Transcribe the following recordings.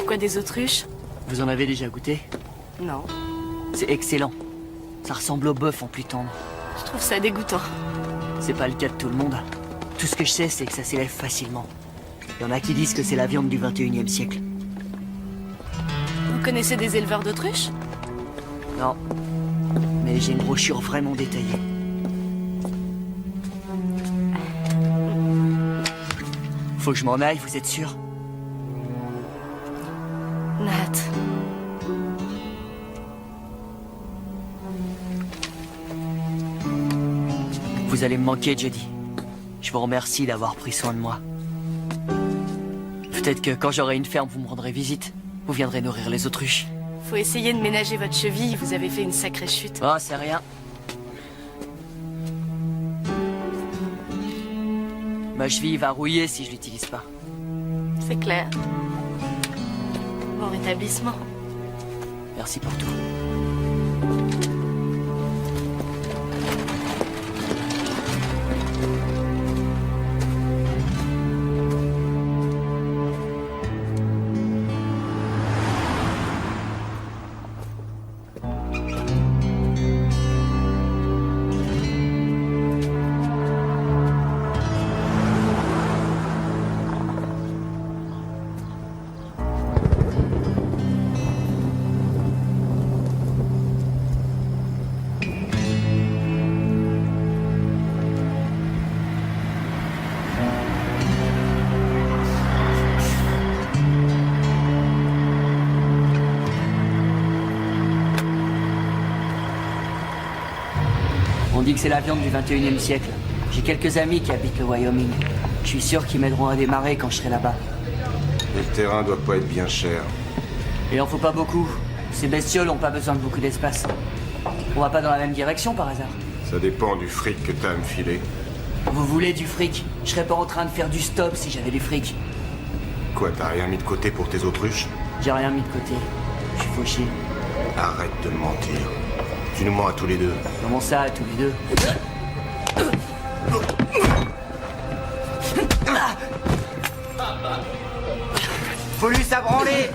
Pourquoi des autruches? Vous en avez déjà goûté? Non. C'est excellent. Ça ressemble au bœuf en plus tendre. Je trouve ça dégoûtant. C'est pas le cas de tout le monde. Tout ce que je sais, c'est que ça s'élève facilement. Il y en a qui disent que c'est la viande du 21e siècle. Vous connaissez des éleveurs d'autruches? Non. Mais j'ai une brochure vraiment détaillée. Faut que je m'en aille, vous êtes sûr? Nat. Vous allez me manquer, Jody. Je vous remercie d'avoir pris soin de moi. Peut-être que quand j'aurai une ferme, vous me rendrez visite. Vous viendrez nourrir les autruches. Faut essayer de ménager votre cheville, vous avez fait une sacrée chute. Oh, c'est rien. Ma cheville va rouiller si je l'utilise pas. C'est clair. Bon rétablissement. Merci pour tout. On dit que c'est la viande du 21e siècle. J'ai quelques amis qui habitent le Wyoming. Je suis sûr qu'ils m'aideront à démarrer quand je serai là-bas. Et le terrain doit pas être bien cher. Il en faut pas beaucoup. Ces bestioles ont pas besoin de beaucoup d'espace. On va pas dans la même direction par hasard. Ça dépend du fric que t'as à me filer. Vous voulez du fric? Je serais pas en train de faire du stop si j'avais du fric. Quoi, t'as rien mis de côté pour tes autruches? J'ai rien mis de côté. Je suis fauché. Arrête de me mentir. Tu nous mens à tous les deux. Comment ça, tous les deux? Faut lui s'abranler!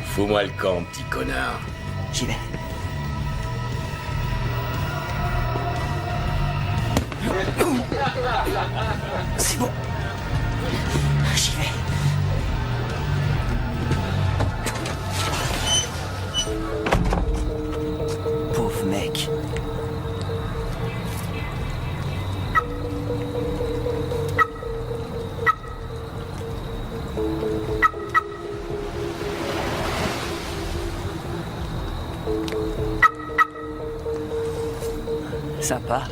Fous-moi le camp, petit connard. J'y vais. C'est bon. J'y vais. Pauvre mec. Sympa.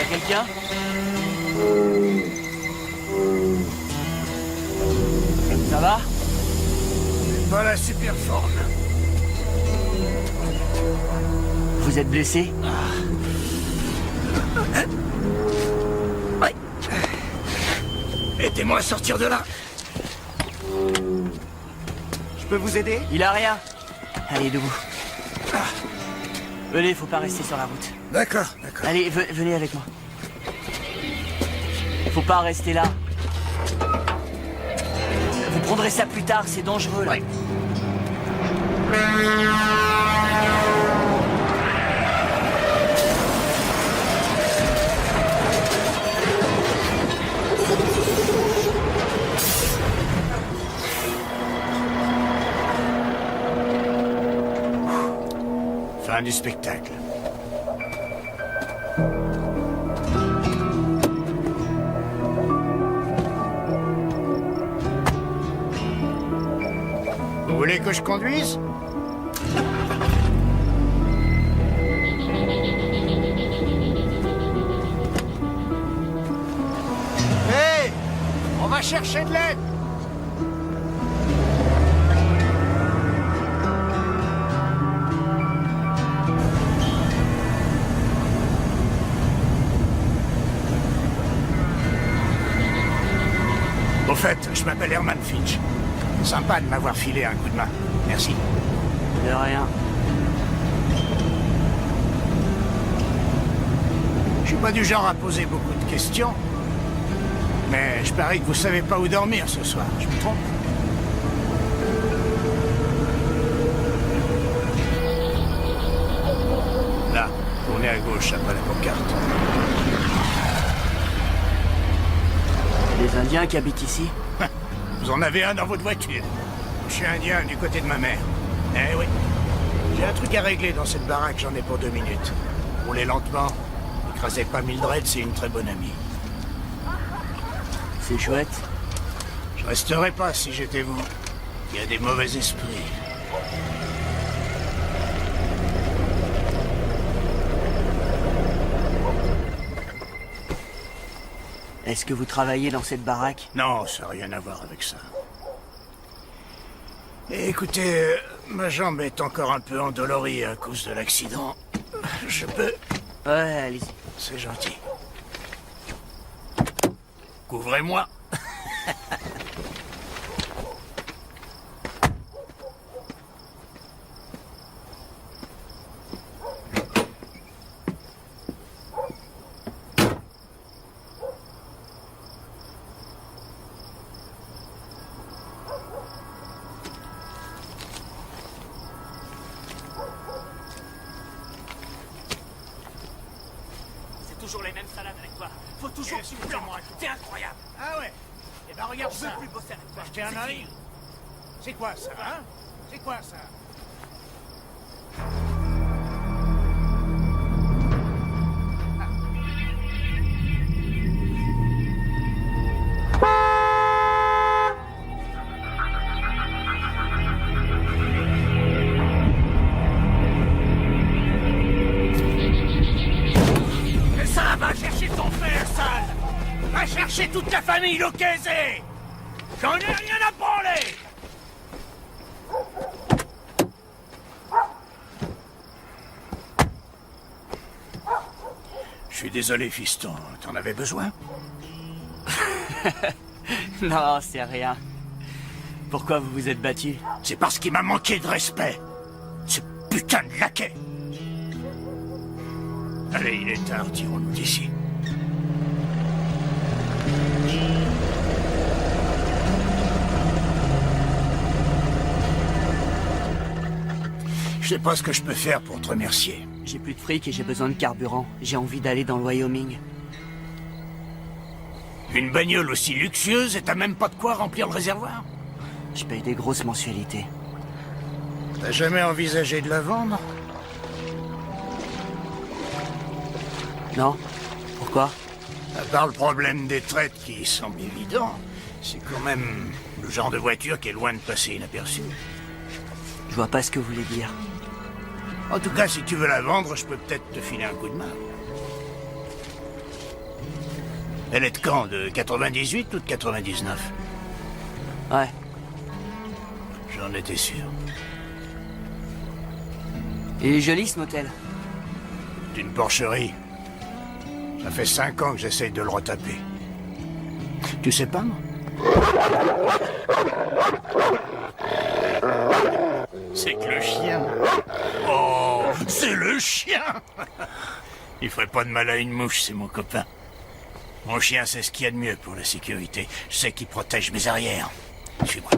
Quelqu'un? Ça va? Pas la super forme. Vous êtes blessé? Ouais. Aidez-moi à sortir de là. Je peux vous aider? Il a rien. Allez, debout. Venez, faut pas rester sur la route. D'accord, d'accord. Allez, venez avec moi. Faut pas rester là. Vous prendrez ça plus tard, c'est dangereux là. Ouais. Fin du spectacle. voulez que je conduise? Hé! On va chercher de l'aide! Au fait, je m'appelle Herman Finch. Sympa de m'avoir filé un coup de main. Merci. De rien. Je suis pas du genre à poser beaucoup de questions. Mais je parie que vous savez pas où dormir ce soir. Je me trompe? Là, tournez à gauche après la pancarte. Les Indiens qui habitent ici? Vous en avez un dans votre voiture. Je suis indien du côté de ma mère. Eh oui. J'ai un truc à régler dans cette baraque, j'en ai pour 2 minutes. Roulez lentement. Écrasez pas Mildred, c'est une très bonne amie. C'est chouette. Je resterai pas si j'étais vous. Il y a des mauvais esprits. Est-ce que vous travaillez dans cette baraque? Non, ça n'a rien à voir avec ça. Et écoutez, ma jambe est encore un peu endolorie à cause de l'accident. Je peux... Ouais, allez-y. C'est gentil. Couvrez-moi. Toujours les mêmes salades avec toi. Faut toujours que tu me plantes. C'est incroyable. Ah ouais. Eh ben regarde Je ça. veux plus bosser avec toi. Acheter un C'est œil. fini. C'est quoi ça, hein? C'est quoi ça? Mais ça, va chercher ton père, sale. Va chercher toute la famille Lucchese. J'en ai rien à branler. Je suis désolé, fiston. T'en avais besoin? Non, c'est rien. Pourquoi vous vous êtes battu? C'est parce qu'il m'a manqué de respect. Ce putain de laquais. Allez, il est tard, tirons-nous d'ici. Je sais pas ce que je peux faire pour te remercier. J'ai plus de fric et j'ai besoin de carburant. J'ai envie d'aller dans le Wyoming. Une bagnole aussi luxueuse et t'as même pas de quoi remplir le réservoir? Je paye des grosses mensualités. T'as jamais envisagé de la vendre? Non? Pourquoi? À part le problème des traites qui semble évident, c'est quand même le genre de voiture qui est loin de passer inaperçu. Je vois pas ce que vous voulez dire. En tout cas, si tu veux la vendre, je peux peut-être te filer un coup de main. Elle est de quand? De 98 ou de 99? Ouais. J'en étais sûr. Il est joli ce motel. C'est une porcherie. Ça fait 5 ans que j'essaye de le retaper. Tu sais pas, moi? C'est que le chien. Oh, c'est le chien. Il ferait pas de mal à une mouche, c'est mon copain. Mon chien, c'est ce qu'il y a de mieux pour la sécurité. Je sais qu'il protège mes arrières. Suis-moi.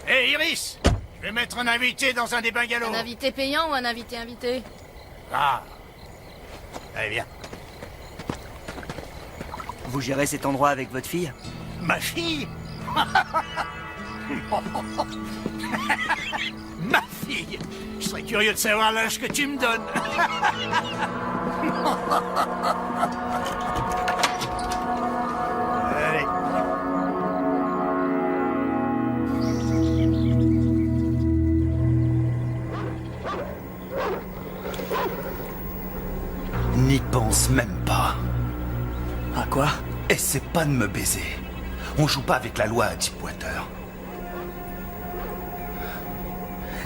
Hé, Iris! Je vais mettre un invité dans un des bungalows. Un invité payant ou un invité invité? Ah. Allez, viens. Vous gérez cet endroit avec votre fille? Ma fille? Ma fille? Je serais curieux de savoir l'âge que tu me donnes. N'y pense même pas. À quoi? Essaie pas de me baiser. On joue pas avec la loi à Deepwater.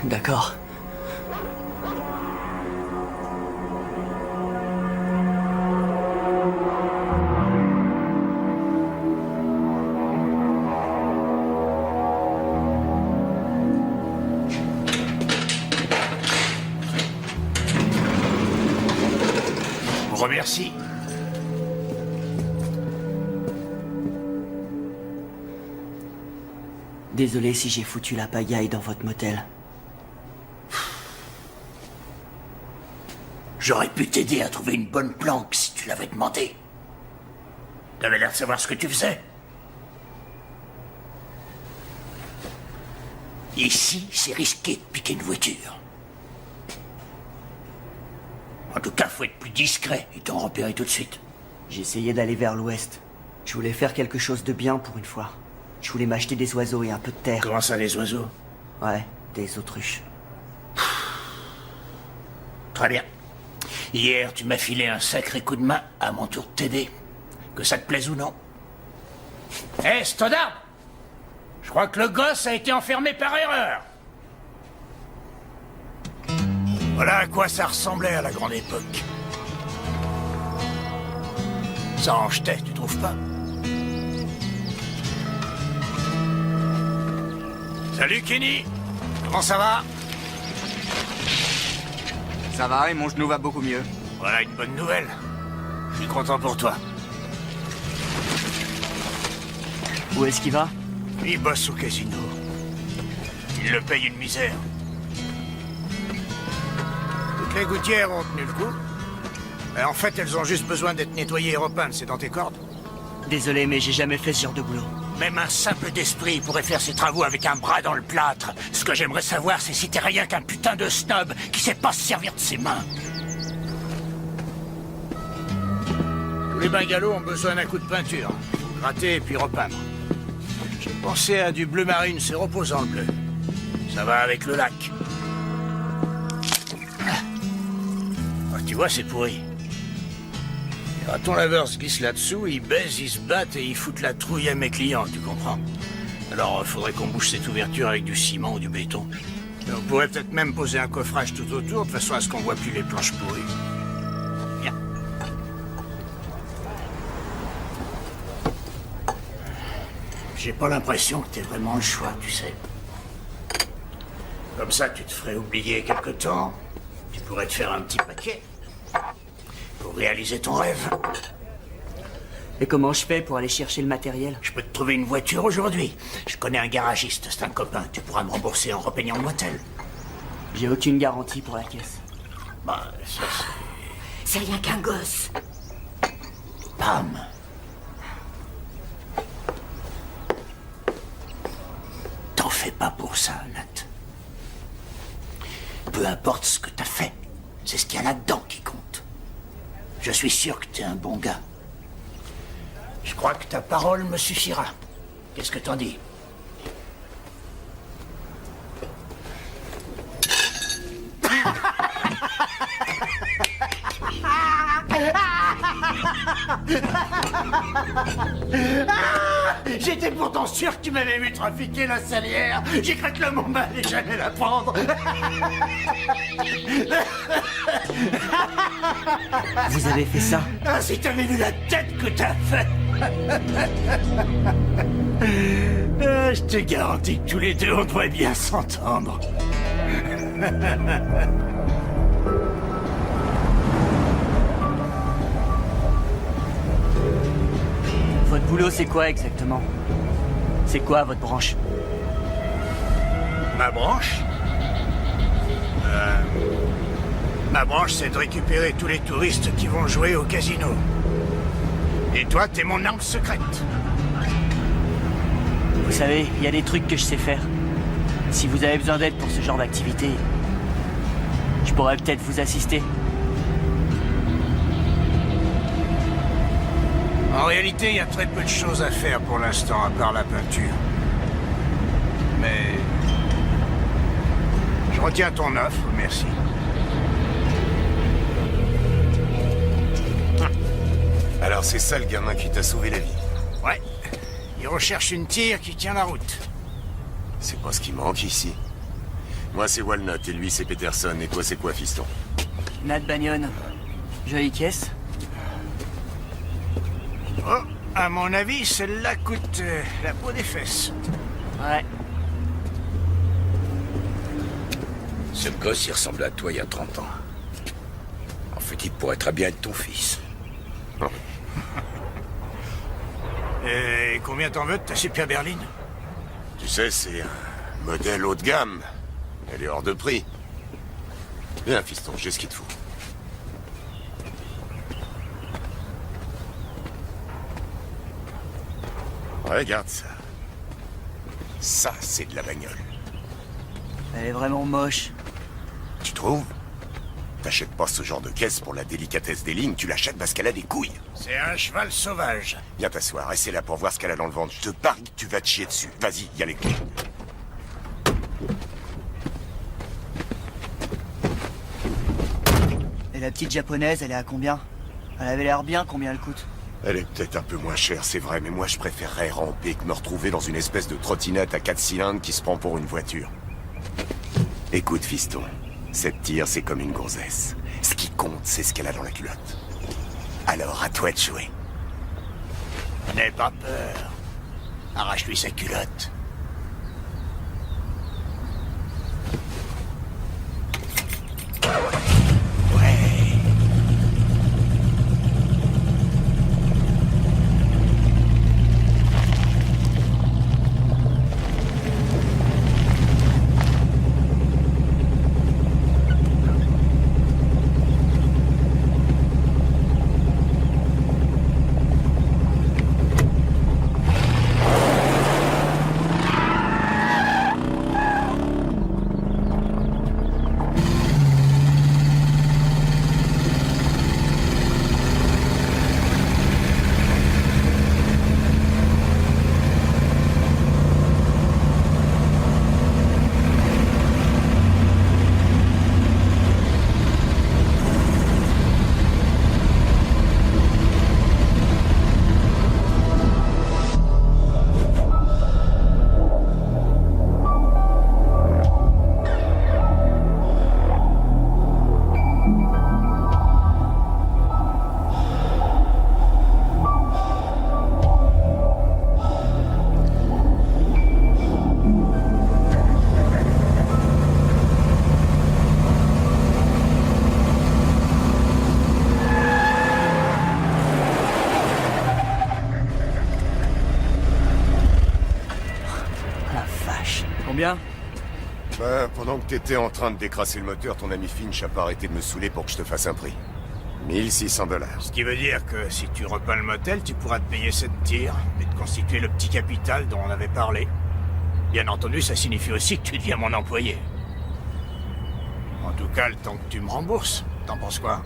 D'accord. Je vous remercie. Désolé si j'ai foutu la pagaille dans votre motel. J'aurais pu t'aider à trouver une bonne planque si tu l'avais demandé. T'avais l'air de savoir ce que tu faisais. Ici, c'est risqué de piquer une voiture. En tout cas, faut être plus discret et t'en repérer tout de suite. J'essayais d'aller vers l'ouest. Je voulais faire quelque chose de bien pour une fois. Je voulais m'acheter des oiseaux et un peu de terre. Comment ça, les oiseaux? Ouais, des autruches. Très bien. Hier, tu m'as filé un sacré coup de main, à mon tour de t'aider. Que ça te plaise ou non. Hé, Stoddard! Je crois que le gosse a été enfermé par erreur. Voilà à quoi ça ressemblait à la grande époque. Ça en jetait, tu trouves pas? Salut Kenny! Comment ça va? Ça va et mon genou va beaucoup mieux. Voilà une bonne nouvelle. Je suis content pour toi. Où est-ce qu'il va? Il bosse au casino. Il le paye une misère. Toutes les gouttières ont tenu le coup. Mais en fait, elles ont juste besoin d'être nettoyées et repeintes. C'est dans tes cordes? Désolé, mais j'ai jamais fait ce genre de boulot. Même un simple d'esprit pourrait faire ses travaux avec un bras dans le plâtre. Ce que j'aimerais savoir, c'est si t'es rien qu'un putain de snob qui sait pas se servir de ses mains. Tous les bungalows ont besoin d'un coup de peinture. Gratter et puis repeindre. J'ai pensé à du bleu marine, c'est reposant le bleu. Ça va avec le lac. Ah, tu vois, c'est pourri. Les ratons laveurs se glissent là-dessous, ils baisent, ils se battent et ils foutent la trouille à mes clients, tu comprends? Alors, faudrait qu'on bouche cette ouverture avec du ciment ou du béton. Et on pourrait peut-être même poser un coffrage tout autour, de façon à ce qu'on voit plus les planches pourries. Viens. J'ai pas l'impression que t'aies vraiment le choix, tu sais. Comme ça, tu te ferais oublier quelque temps. Tu pourrais te faire un petit paquet. Pour réaliser ton rêve. Et comment je fais pour aller chercher le matériel? Je peux te trouver une voiture aujourd'hui. Je connais un garagiste, c'est un copain. Tu pourras me rembourser en repeignant le motel. J'ai aucune garantie pour la caisse. Bah, ça C'est rien qu'un gosse. c'est... Pam. T'en fais pas pour ça, Nat. Peu importe ce que t'as fait, c'est ce qu'il y a là-dedans qui compte. Je suis sûr que t'es un bon gars. Je crois que ta parole me suffira. Qu'est-ce que t'en dis? J'étais pourtant sûr que tu m'avais vu trafiquer la salière. J'ai cru que le monde allait jamais la prendre. Vous avez fait ça? Ah, si t'avais vu la tête que t'as fait. Ah, je te garantis que tous les deux, on devrait bien s'entendre. Votre boulot, c'est quoi exactement? C'est quoi votre branche? Ma branche? Ma branche, c'est de récupérer tous les touristes qui vont jouer au casino. Et toi, t'es mon arme secrète. Vous savez, il y a des trucs que je sais faire. Si vous avez besoin d'aide pour ce genre d'activité, je pourrais peut-être vous assister. En réalité, il y a très peu de choses à faire pour l'instant, à part la peinture. Mais... je retiens ton offre, merci. Alors c'est ça le gamin qui t'a sauvé la vie. Ouais. Il recherche une tire qui tient la route. C'est pas ce qui manque ici. Moi c'est Walnut et lui c'est Peterson. Et toi c'est quoi, fiston? Nat Bagnon. Jolie caisse. Oh, à mon avis, celle-là coûte la peau des fesses. Ouais. Ce gosse, il ressemble à toi il y a 30 ans. En fait, il pourrait très bien être ton fils. Et combien t'en veux de ta super berline? Tu sais, c'est un modèle haut de gamme. Elle est hors de prix. Viens, fiston, j'ai ce qu'il te faut. Regarde ça. Ça, c'est de la bagnole. Elle est vraiment moche. Tu trouves? T'achètes pas ce genre de caisse pour la délicatesse des lignes, tu l'achètes parce qu'elle a des couilles. C'est un cheval sauvage. Viens t'asseoir, essaie là pour voir ce qu'elle a dans le ventre. Je te parie que tu vas te chier dessus. Vas-y, y a les clés. Et la petite japonaise, elle est à combien? Elle avait l'air bien combien elle coûte. Elle est peut-être un peu moins chère, c'est vrai, mais moi je préférerais ramper que me retrouver dans une espèce de trottinette à 4 cylindres qui se prend pour une voiture. Écoute, fiston, cette tire, c'est comme une gonzesse. Ce qui compte, c'est ce qu'elle a dans la culotte. Alors, à toi de jouer. N'aie pas peur. Arrache-lui sa culotte. Combien? Bah, pendant que t'étais en train de décrasser le moteur, ton ami Finch a pas arrêté de me saouler pour que je te fasse un prix. 1600 $. Ce qui veut dire que si tu repeins le motel, tu pourras te payer cette tire et te constituer le petit capital dont on avait parlé. Bien entendu, ça signifie aussi que tu deviens mon employé. En tout cas, le temps que tu me rembourses. T'en penses quoi?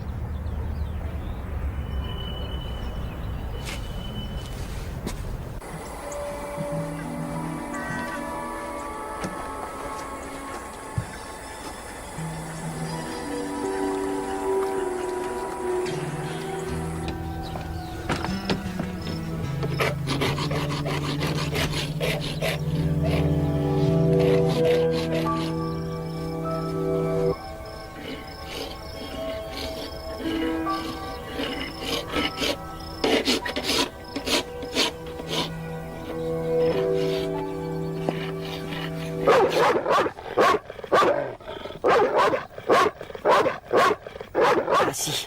Ah si.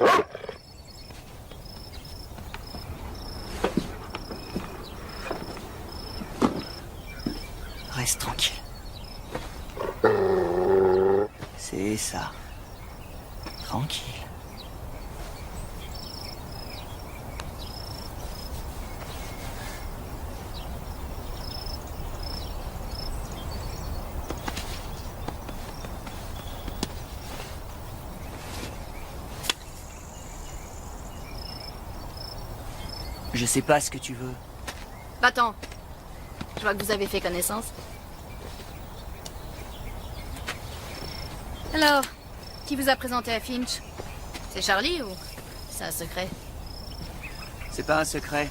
Reste tranquille. C'est ça. Tranquille. Je sais pas ce que tu veux. Va-t'en. Je vois que vous avez fait connaissance. Alors, qui vous a présenté à Finch? C'est Charlie ou c'est un secret? C'est pas un secret.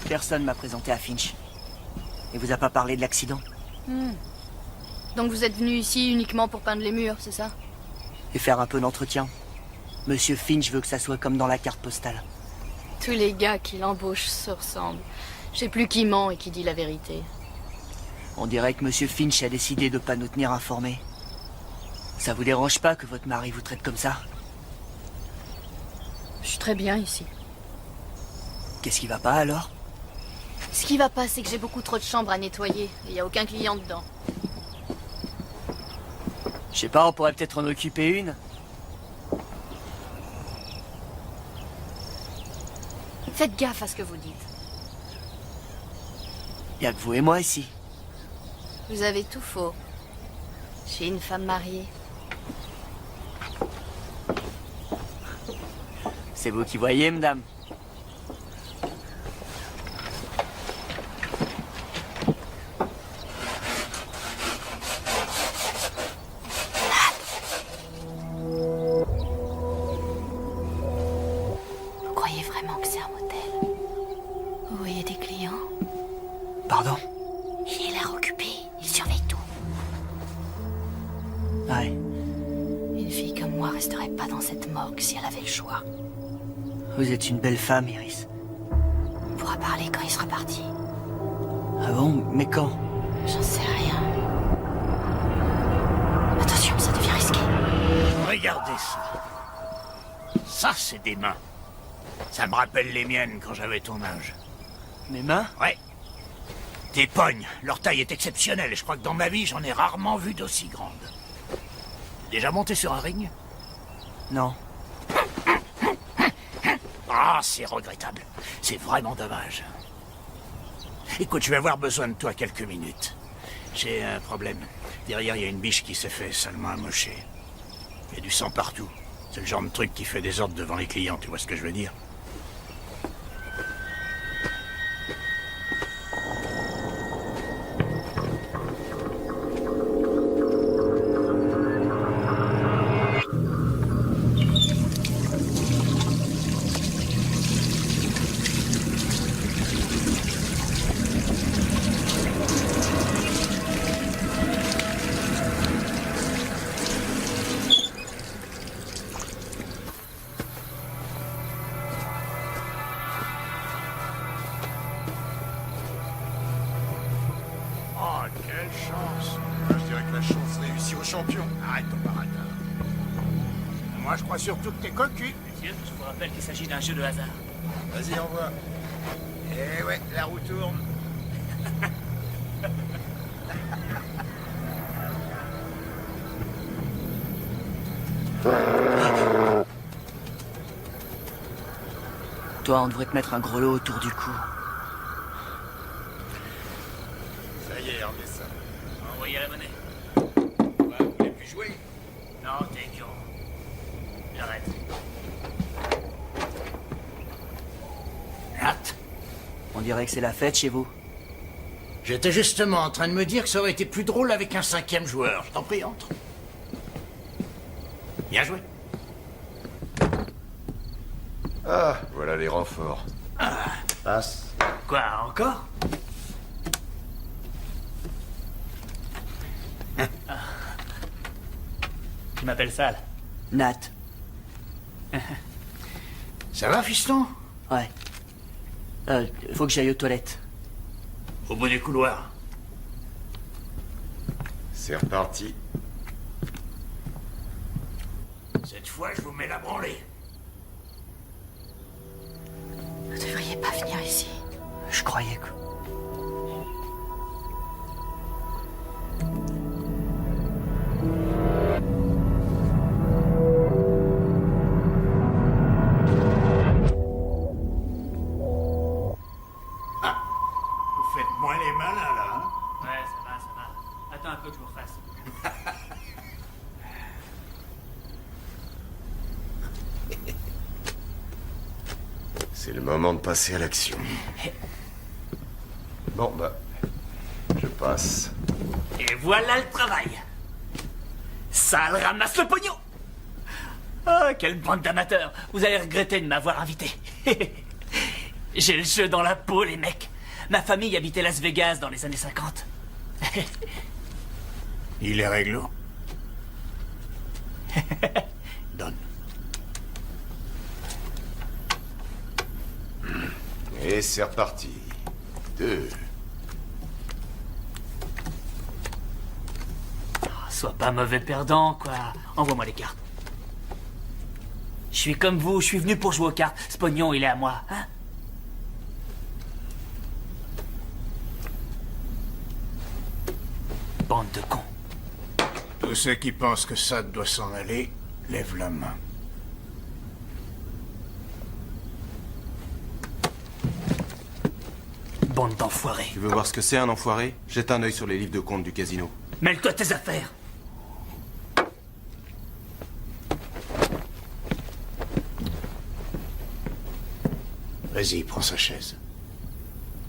Personne m'a présenté à Finch. Et vous a pas parlé de l'accident? Donc vous êtes venu ici uniquement pour peindre les murs, c'est ça? Et faire un peu d'entretien. Monsieur Finch veut que ça soit comme dans la carte postale. Tous les gars qui l'embauchent se ressemblent. Je sais plus qui ment et qui dit la vérité. On dirait que Monsieur Finch a décidé de pas nous tenir informés. Ça vous dérange pas que votre mari vous traite comme ça? Je suis très bien ici. Qu'est-ce qui va pas alors? Ce qui va pas, c'est que j'ai beaucoup trop de chambres à nettoyer. Et il n'y a aucun client dedans. Je sais pas, on pourrait peut-être en occuper une. Faites gaffe à ce que vous dites. Y a que vous et moi ici. Vous avez tout faux. Je suis une femme mariée. C'est vous qui voyez, madame. Vous croyez vraiment que c'est un motel? Vous voyez des clients? Pardon? Il est l'air occupé. Il surveille tout. Ouais. Une fille comme moi resterait pas dans cette morgue si elle avait le choix. Vous êtes une belle femme, Iris. On pourra parler quand il sera parti. Ah bon? Mais quand? J'en sais rien. Attention, ça devient risqué. Regardez ça. Ça, c'est des mains. Ça me rappelle les miennes quand j'avais ton âge. Mes mains? Ouais. Tes pognes, leur taille est exceptionnelle. Je crois que dans ma vie, j'en ai rarement vu d'aussi grandes. Déjà monté sur un ring? Non. Ah, c'est regrettable. C'est vraiment dommage. Écoute, je vais avoir besoin de toi quelques minutes. J'ai un problème. Derrière, il y a une biche qui s'est fait salement amocher. Il y a du sang partout. C'est le genre de truc qui fait des ordres devant les clients, tu vois ce que je veux dire? Oh, quelle chance! Je dirais que la chance réussit aux champions. Arrête ton baratin. Moi, je crois surtout que t'es cocu. Monsieur, je vous rappelle qu'il s'agit d'un jeu de hasard. Vas-y, envoie. Eh ouais, la roue tourne. Toi, on devrait te mettre un gros lot autour du cou. Ça y est, remets ça. Envoyez la monnaie. Ouais, vous voulez plus jouer? Non, t'es dur. J'arrête. Hâte. On dirait que c'est la fête chez vous. J'étais justement en train de me dire que ça aurait été plus drôle avec un cinquième joueur. Je t'en prie, entre. Bien joué. Ah, voilà les renforts. Passe. Quoi, encore? Tu m'appelles Sal? Nat. Ça va, fiston? Ouais. Faut que j'aille aux toilettes. Au bout du couloir. C'est reparti. Cette fois, je vous mets la branlée. Vous devriez pas venir ici. Je croyais que... Vous faites moins les malins, là, hein? Ouais, ça va. Attends un peu que je vous refasse. C'est le moment de passer à l'action. Bon, bah... Je passe. Et voilà le travail. Sal ramasse le pognon. Ah, quelle bande d'amateurs. Vous allez regretter de m'avoir invité. J'ai le jeu dans la peau, les mecs. Ma famille habitait Las Vegas dans les années 50. Il est réglo. Donne. Et c'est reparti. 2. Sois pas mauvais perdant, quoi. Envoie-moi les cartes. Je suis comme vous, je suis venu pour jouer aux cartes. Ce pognon, il est à moi, hein? Bande de cons. Tous ceux qui pensent que ça doit s'en aller, lèvent la main. Bande d'enfoirés. Tu veux voir ce que c'est un enfoiré? Jette un œil sur les livres de compte du casino. Mêle-toi de tes affaires. Vas-y, prends sa chaise.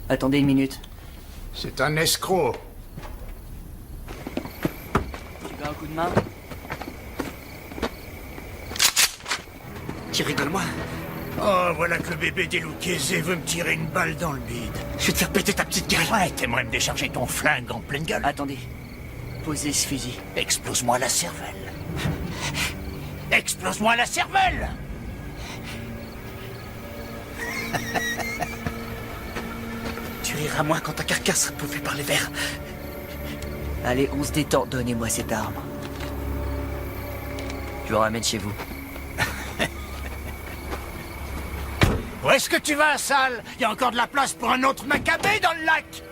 Attendez une minute. C'est un escroc. Tu veux un coup de main? Tu rigoles, moi? Oh, voilà que le bébé des Lucchese veut me tirer une balle dans le bide. Je vais te faire péter ta petite gueule. Ouais, t'aimerais me décharger ton flingue en pleine gueule? Attendez. Posez ce fusil. Explose-moi la cervelle. Explose-moi la cervelle! Tu riras moins quand ta carcasse sera bouffée par les vers. Allez, on se détend. Donnez-moi cette arme. Je vous ramène chez vous. Où est-ce que tu vas, sale? Il y a encore de la place pour un autre Maccabée dans le lac!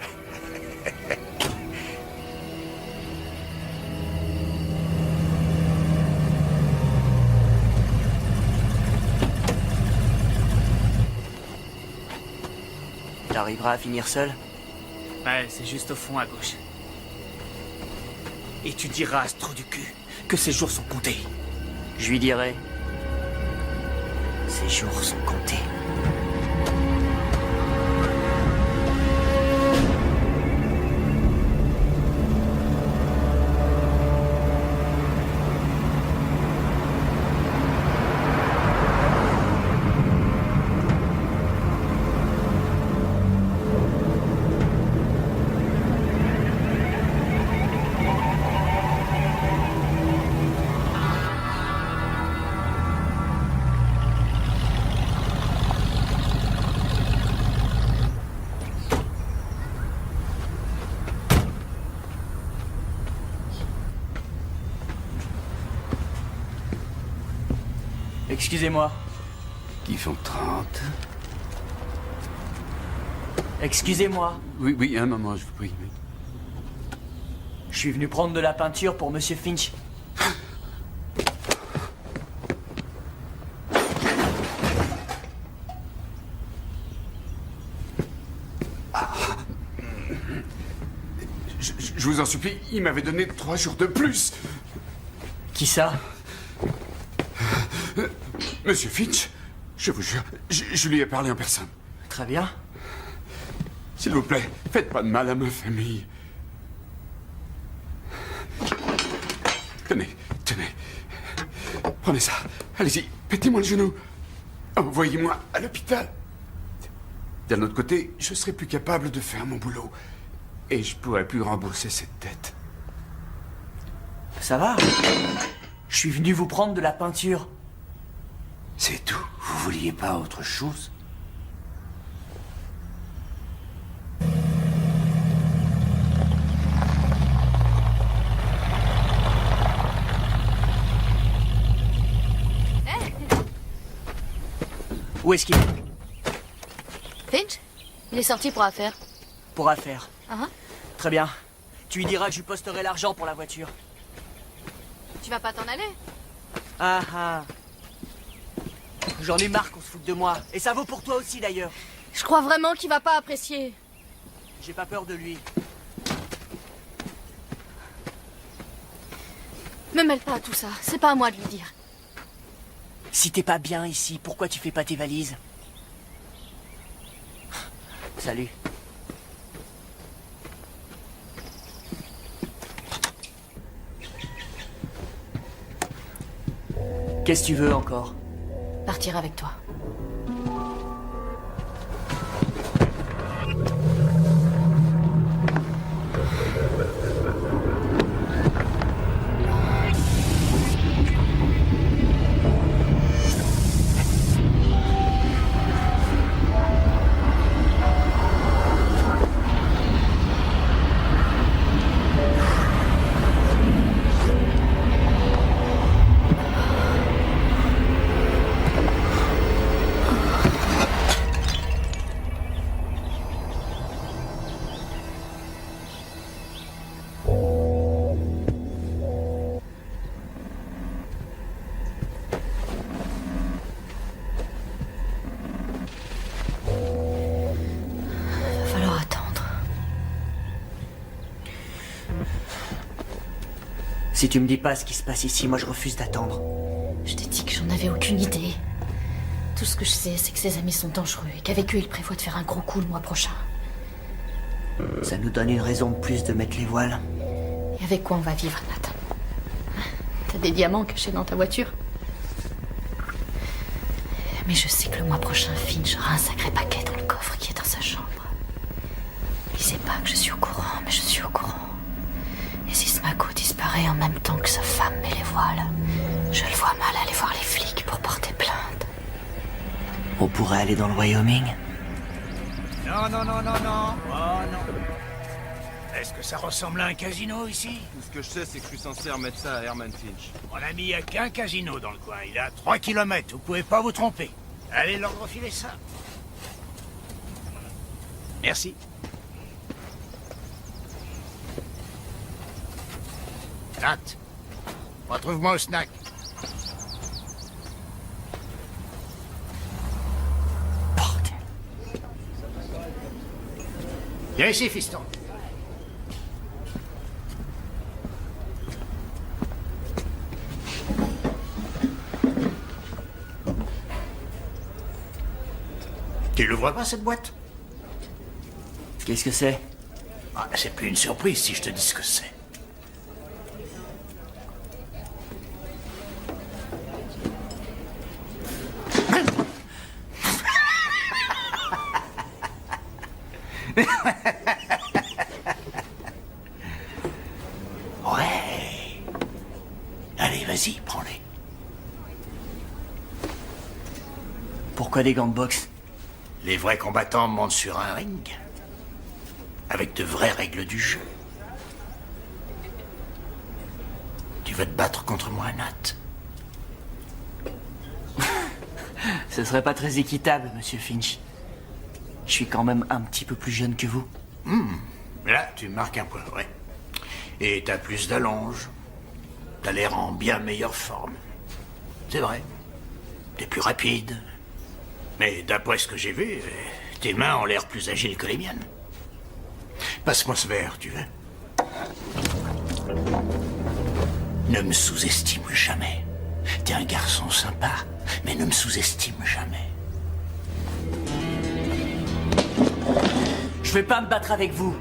T'arriveras à finir seul? Ouais, c'est juste au fond à gauche. Et tu diras à ce trou du cul que ses jours sont comptés. Je lui dirai. Ses jours sont comptés. Excusez-moi. Qui font 30. Excusez-moi. Oui, un moment, je vous prie. Oui. Je suis venu prendre de la peinture pour Monsieur Finch. Je vous en supplie, il m'avait donné 3 jours de plus. Qui ça? Monsieur Finch, je vous jure, je lui ai parlé en personne. Très bien. S'il vous plaît, faites pas de mal à ma famille. Tenez. Prenez ça. Allez-y, pétez-moi le genou. Envoyez-moi à l'hôpital. D'un autre côté, je serai plus capable de faire mon boulot. Et je pourrai plus rembourser cette dette. Ça va? Je suis venu vous prendre de la peinture. C'est tout. Vous vouliez pas autre chose? Où est-ce qu'il est? Finch? Il est sorti pour affaire. Pour affaire. Ah, Très bien. Tu lui diras que je lui posterai l'argent pour la voiture. tu vas pas t'en aller? Ah. J'en ai marre qu'on se foute de moi. Et ça vaut pour toi aussi d'ailleurs. Je crois vraiment qu'il va pas apprécier. J'ai pas peur de lui. Me mêle pas à tout ça. C'est pas à moi de lui dire. Si t'es pas bien ici, pourquoi tu fais pas tes valises? Salut. Qu'est-ce que tu veux encore? Partir avec toi. Si tu me dis pas ce qui se passe ici, moi je refuse d'attendre. Je t'ai dit que j'en avais aucune idée. Tout ce que je sais, c'est que ses amis sont dangereux et qu'avec eux, il prévoit de faire un gros coup le mois prochain. Ça nous donne une raison de plus de mettre les voiles. Et avec quoi on va vivre, Nathan? T'as des diamants cachés dans ta voiture? Mais je sais que le mois prochain, Finch aura un sacré paquet dans le coffre qui est dans sa chambre. Il sait pas que je suis au courant, mais je suis au courant. Et si Smaco disparaît en même temps que sa femme met les voiles, je le vois mal aller voir les flics pour porter plainte. On pourrait aller dans le Wyoming? Non, non, non, non, non. Oh non. Est-ce que ça ressemble à un casino ici? Tout ce que je sais, c'est que je suis censé remettre ça à Herman Finch. Mon ami, il n'y a qu'un casino dans le coin. Il est à 3 km. Vous pouvez pas vous tromper. Allez leur refiler ça. Merci. Nat, retrouve-moi au snack. Bordel. Viens ici, fiston. Tu le vois pas, cette boîte? Qu'est-ce que c'est? Ah, c'est plus une surprise si je te dis ce que c'est. Ouais. Allez, vas-y, prends-les. Pourquoi des gants de boxe? Les vrais combattants montent sur un ring. Avec de vraies règles du jeu. Tu veux te battre contre moi, Nat? Ce serait pas très équitable, monsieur Finch. Je suis quand même un petit peu plus jeune que vous. Là, tu marques un point, ouais. Et t'as plus d'allonge. T'as l'air en bien meilleure forme. C'est vrai. T'es plus rapide. Mais d'après ce que j'ai vu, tes mains ont l'air plus agiles que les miennes. Passe-moi ce verre, tu veux? Ne me sous-estime jamais. T'es un garçon sympa, mais ne me sous-estime jamais. Je vais pas me battre avec vous.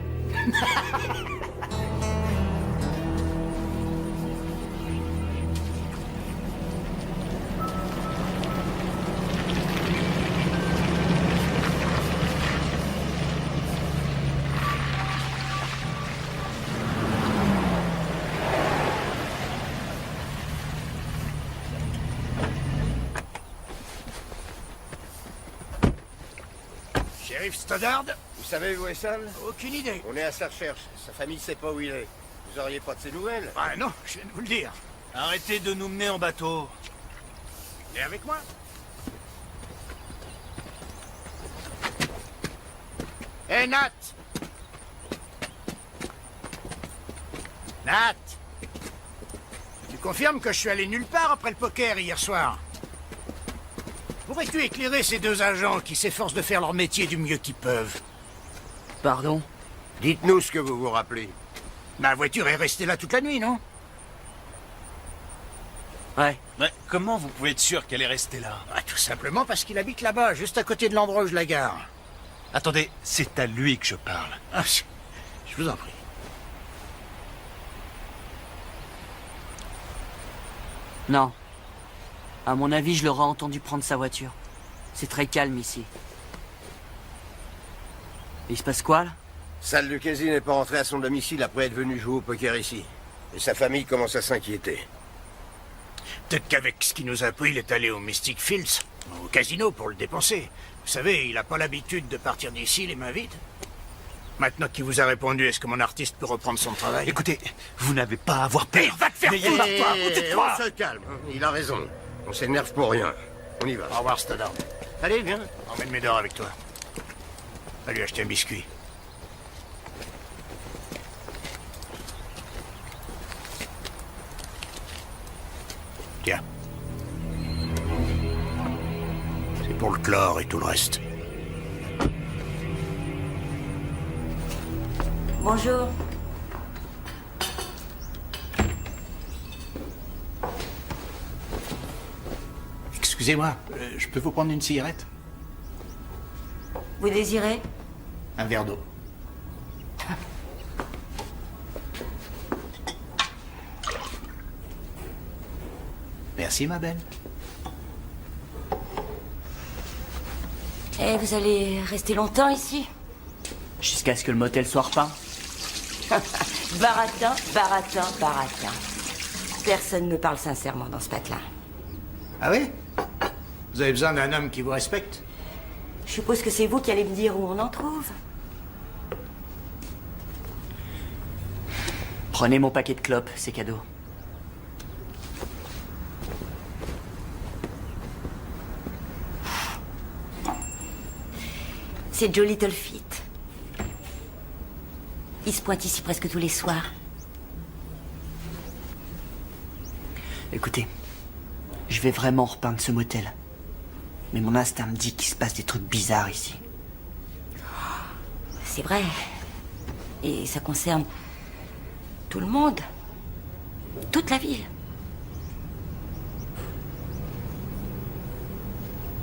Shérif Stoddard? Vous savez où est Sam? Aucune idée. On est à sa recherche. Sa famille sait pas où il est. Vous auriez pas de ses nouvelles? Ah non, je viens de vous le dire. Arrêtez de nous mener en bateau. Viens avec moi. Hé, Nat! Nat! Tu confirmes que je suis allé nulle part après le poker hier soir? Pourrais-tu éclairer ces deux agents qui s'efforcent de faire leur métier du mieux qu'ils peuvent? Pardon? Dites-nous ce que vous vous rappelez. Ma voiture est restée là toute la nuit, non? Ouais. Mais comment vous pouvez être sûr qu'elle est restée là? Ah, tout simplement parce qu'il habite là-bas, juste à côté de l'endroit où je la gare. Attendez, c'est à lui que je parle. Ah, je vous en prie. Non. À mon avis, je l'aurais entendu prendre sa voiture. C'est très calme ici. Il se passe quoi, là? Sal Lucchesi n'est pas rentré à son domicile après être venu jouer au poker ici. Et sa famille commence à s'inquiéter. Peut-être qu'avec ce qu'il nous a pris, il est allé au Mystic Fields, au casino, pour le dépenser. Vous savez, il n'a pas l'habitude de partir d'ici les mains vides. Maintenant qu'il vous a répondu, est-ce que mon artiste peut reprendre son travail? Écoutez, vous n'avez pas à avoir peur. Va te faire N'ayez foutre, pas toi, où tu te crois? On se calme. Il a raison. On s'énerve pour rien. On y va. Au revoir, Stoddard. Allez, viens. Emmène Médor avec toi. Va lui acheter un biscuit. Tiens. C'est pour le chlore et tout le reste. Bonjour. Excusez-moi, je peux vous prendre une cigarette? Vous désirez? Un verre d'eau. Merci, ma belle. Et vous allez rester longtemps ici? Jusqu'à ce que le motel soit repeint. Baratin, baratin, baratin. Personne ne parle sincèrement dans ce patelin. Ah oui? Vous avez besoin d'un homme qui vous respecte? Je suppose que c'est vous qui allez me dire où on en trouve. Prenez mon paquet de clopes, c'est cadeau. C'est Joe Littlefeet. Il se pointe ici presque tous les soirs. Écoutez, je vais vraiment repeindre ce motel. Mais mon instinct me dit qu'il se passe des trucs bizarres ici. C'est vrai. Et ça concerne tout le monde. Toute la ville.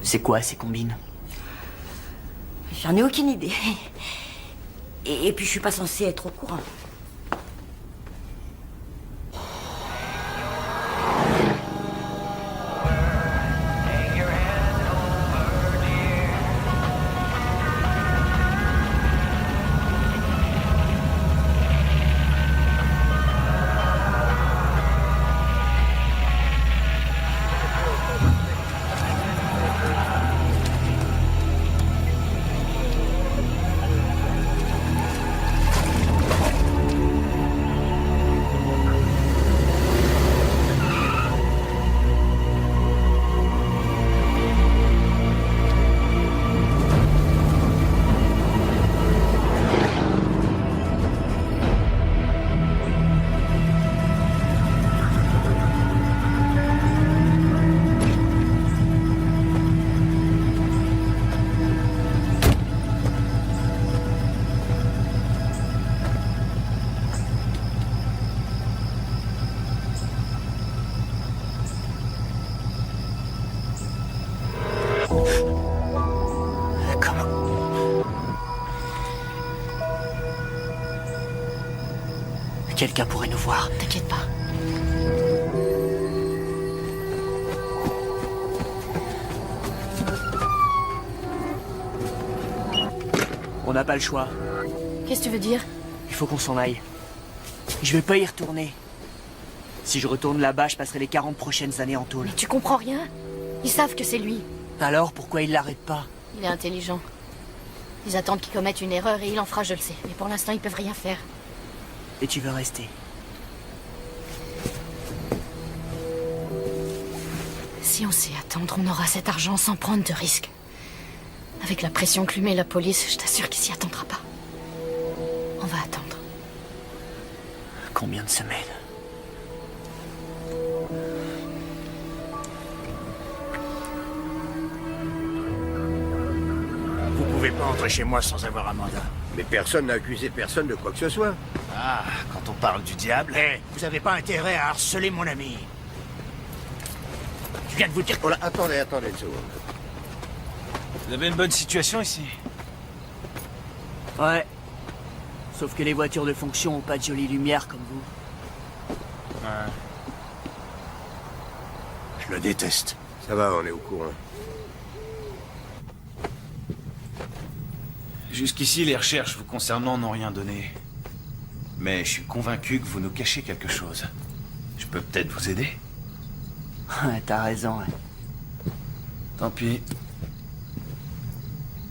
C'est quoi ces combines? J'en ai aucune idée. Et puis je suis pas censée être au courant. Quelqu'un pourrait nous voir. T'inquiète pas. On n'a pas le choix. Qu'est-ce que tu veux dire? Il faut qu'on s'en aille. Je vais pas y retourner. Si je retourne là-bas, je passerai les 40 prochaines années en tôle. Mais tu comprends rien? Ils savent que c'est lui. Alors, pourquoi il l'arrête pas? Il est intelligent. Ils attendent qu'il commette une erreur et il en fera, je le sais. Mais pour l'instant, ils peuvent rien faire. Et tu veux rester? Si on sait attendre, on aura cet argent sans prendre de risques. Avec la pression que lui met la police, je t'assure qu'il s'y attendra pas. On va attendre. Combien de semaines? Vous pouvez pas entrer chez moi sans avoir un mandat. Mais personne n'a accusé personne de quoi que ce soit. Ah, quand on parle du diable... Eh, vous avez pas intérêt à harceler mon ami. Je viens de vous dire... Oh là, attendez une seconde. Vous avez une bonne situation ici? Ouais. Sauf que les voitures de fonction ont pas de jolie lumière comme vous. Ouais. Je le déteste. Ça va, on est au courant. Jusqu'ici, les recherches vous concernant n'ont rien donné. Mais je suis convaincu que vous nous cachez quelque chose. Je peux peut-être vous aider? Ouais, t'as raison. Ouais. Tant pis.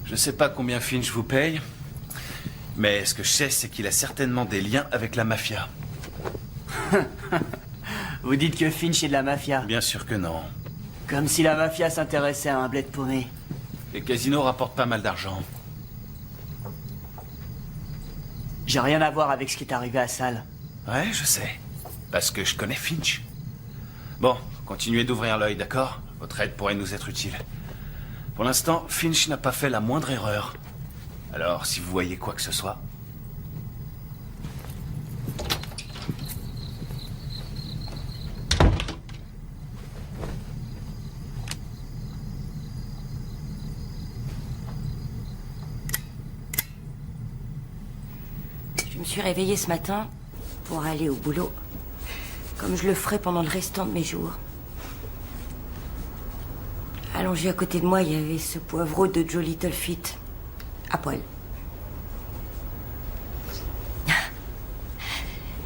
Je sais pas combien Finch vous paye, mais ce que je sais, c'est qu'il a certainement des liens avec la mafia. Vous dites que Finch est de la mafia. Bien sûr que non. Comme si la mafia s'intéressait à un bled paumé. Les casinos rapportent pas mal d'argent. J'ai rien à voir avec ce qui est arrivé à Sal. Ouais, je sais. Parce que je connais Finch. Bon, continuez d'ouvrir l'œil, d'accord? Votre aide pourrait nous être utile. Pour l'instant, Finch n'a pas fait la moindre erreur. Alors, si vous voyez quoi que ce soit... me suis réveillée ce matin pour aller au boulot, comme je le ferai pendant le restant de mes jours. Allongé à côté de moi, il y avait ce poivreau de Joe Littlefeet, à poil.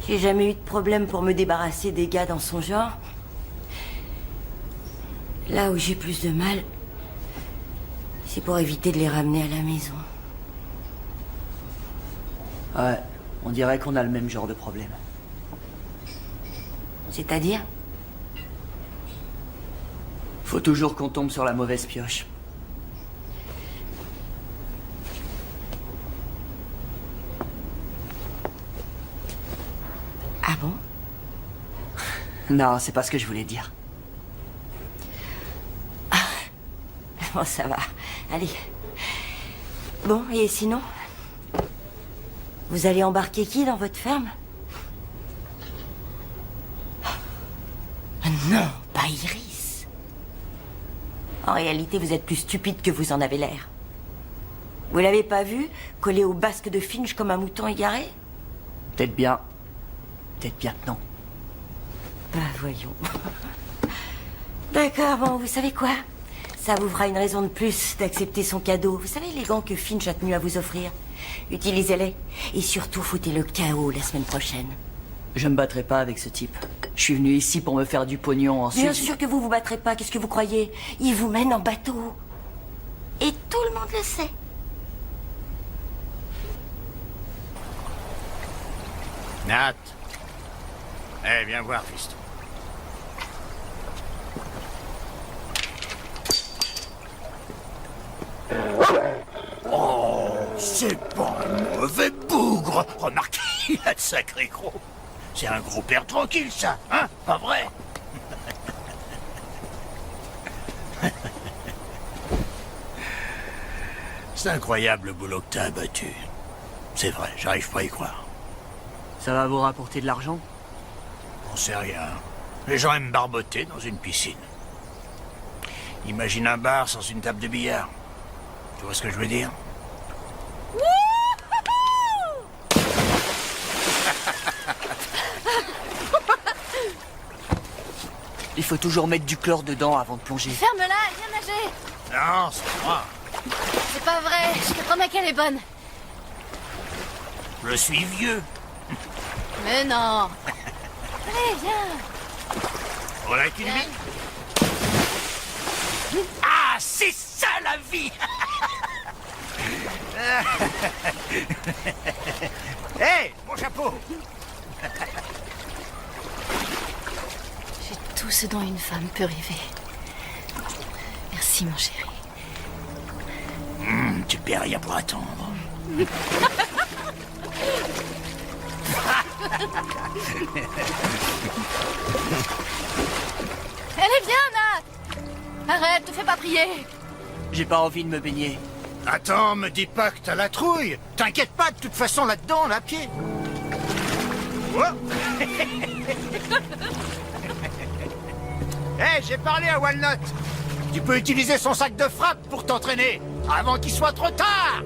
J'ai jamais eu de problème pour me débarrasser des gars dans son genre. Là où j'ai plus de mal, c'est pour éviter de les ramener à la maison. Ouais, on dirait qu'on a le même genre de problème. C'est-à-dire ? Faut toujours qu'on tombe sur la mauvaise pioche. Ah bon ? Non, c'est pas ce que je voulais dire. Bon, ça va. Allez. Bon, et sinon ? Vous allez embarquer qui dans votre ferme ? Non, pas Iris. En réalité, vous êtes plus stupide que vous en avez l'air. Vous l'avez pas vu, collé au basque de Finch comme un mouton égaré ? Peut-être bien. Peut-être bien que non. Bah, voyons. D'accord, bon, vous savez quoi ? Ça vous fera une raison de plus d'accepter son cadeau. Vous savez, les gants que Finch a tenu à vous offrir ? Utilisez-les. Et surtout, foutez le chaos la semaine prochaine. Je me battrai pas avec ce type. Je suis venu ici pour me faire du pognon, ensuite... Bien sûr que vous vous battrez pas, qu'est-ce que vous croyez ? Il vous mène en bateau. Et tout le monde le sait. Nat. Eh, viens voir, fiston. Oh, c'est pas un mauvais bougre. Remarquez, il a de sacrés gros. C'est un gros père tranquille, ça, hein? Pas vrai? C'est incroyable le boulot que t'as abattu. C'est vrai, j'arrive pas à y croire. Ça va vous rapporter de l'argent? On sait rien. Les gens aiment barboter dans une piscine. Imagine un bar sans une table de billard. Tu vois ce que je veux dire? Il faut toujours mettre du chlore dedans avant de plonger. Ferme-la, viens nager. Non, c'est moi. C'est pas vrai, je te promets qu'elle est bonne. Je suis vieux. Mais non. Allez, viens. Voilà qu'une vie. Ah, c'est ça la vie. Hé, hey, mon chapeau. J'ai tout ce dont une femme peut rêver. Merci, mon chéri. Tu ne paies rien pour attendre. Elle est bien, Nat. Arrête, te fais pas prier. J'ai pas envie de me baigner. Attends, me dis pas que t'as la trouille. T'inquiète pas, de toute façon, là-dedans, là, à pied. Oh. Hé, j'ai parlé à Walnut. Tu peux utiliser son sac de frappe pour t'entraîner, avant qu'il soit trop tard.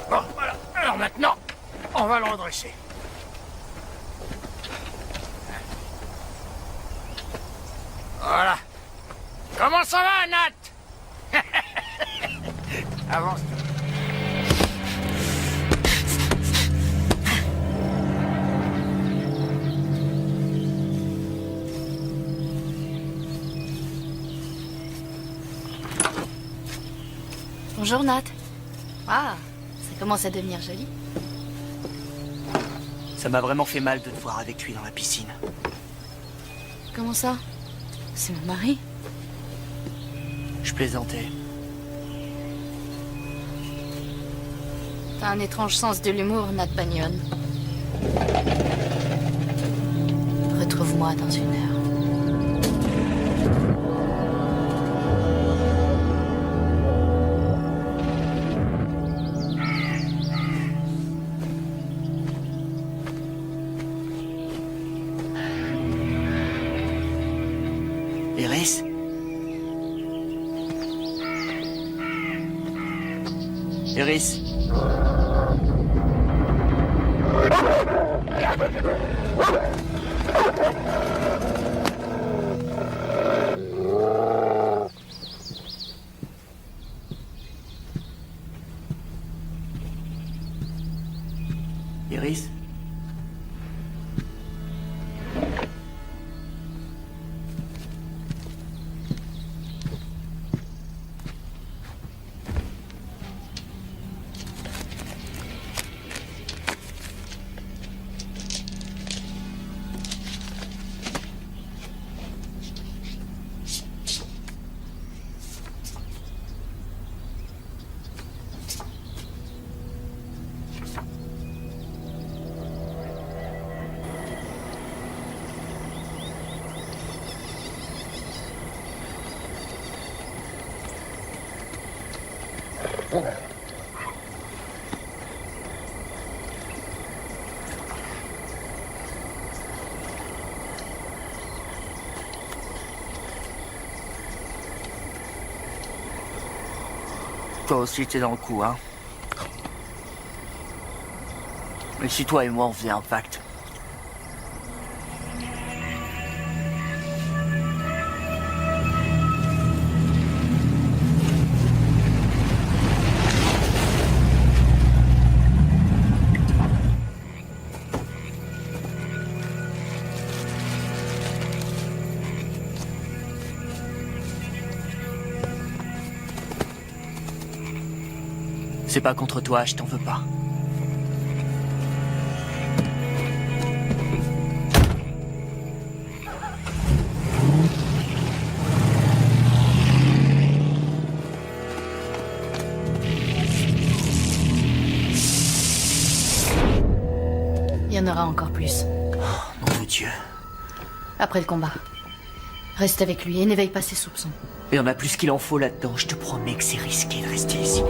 Bon, voilà. Alors maintenant, on va le redresser. Voilà. Comment ça va, Nat? Avance. Bonjour Nat. Ah, ça commence à devenir joli. Ça m'a vraiment fait mal de te voir avec lui dans la piscine. Comment ça? C'est mon mari. Je plaisantais. T'as un étrange sens de l'humour, Nat Bagnon. Retrouve-moi dans une heure. Iris? Iris? Iris? Toi aussi, t'es dans le coup, hein? Mais si toi et moi, on faisait un pacte. C'est pas contre toi, je t'en veux pas. Il y en aura encore plus. Oh, mon Dieu. Après le combat. Reste avec lui et n'éveille pas ses soupçons. Il y en a plus qu'il en faut là-dedans. Je te promets que c'est risqué de rester ici.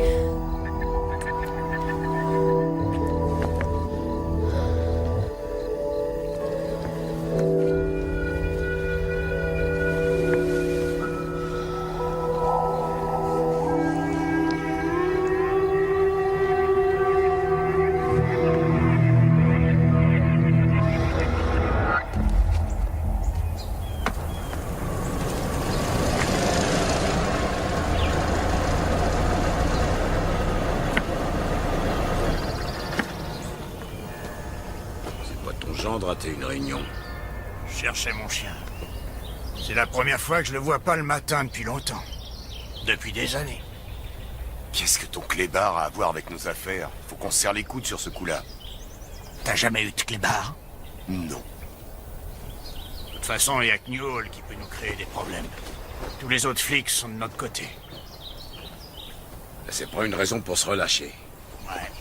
Gendre raté une réunion. Je cherchais mon chien. C'est la première fois que je le vois pas le matin depuis longtemps. Depuis des années. Qu'est-ce que ton clébard a à voir avec nos affaires? Faut qu'on se serre les coudes sur ce coup-là. T'as jamais eu de clébard? Non. De toute façon, il y a que Newhall qui peut nous créer des problèmes. Tous les autres flics sont de notre côté. C'est pas une raison pour se relâcher. Ouais.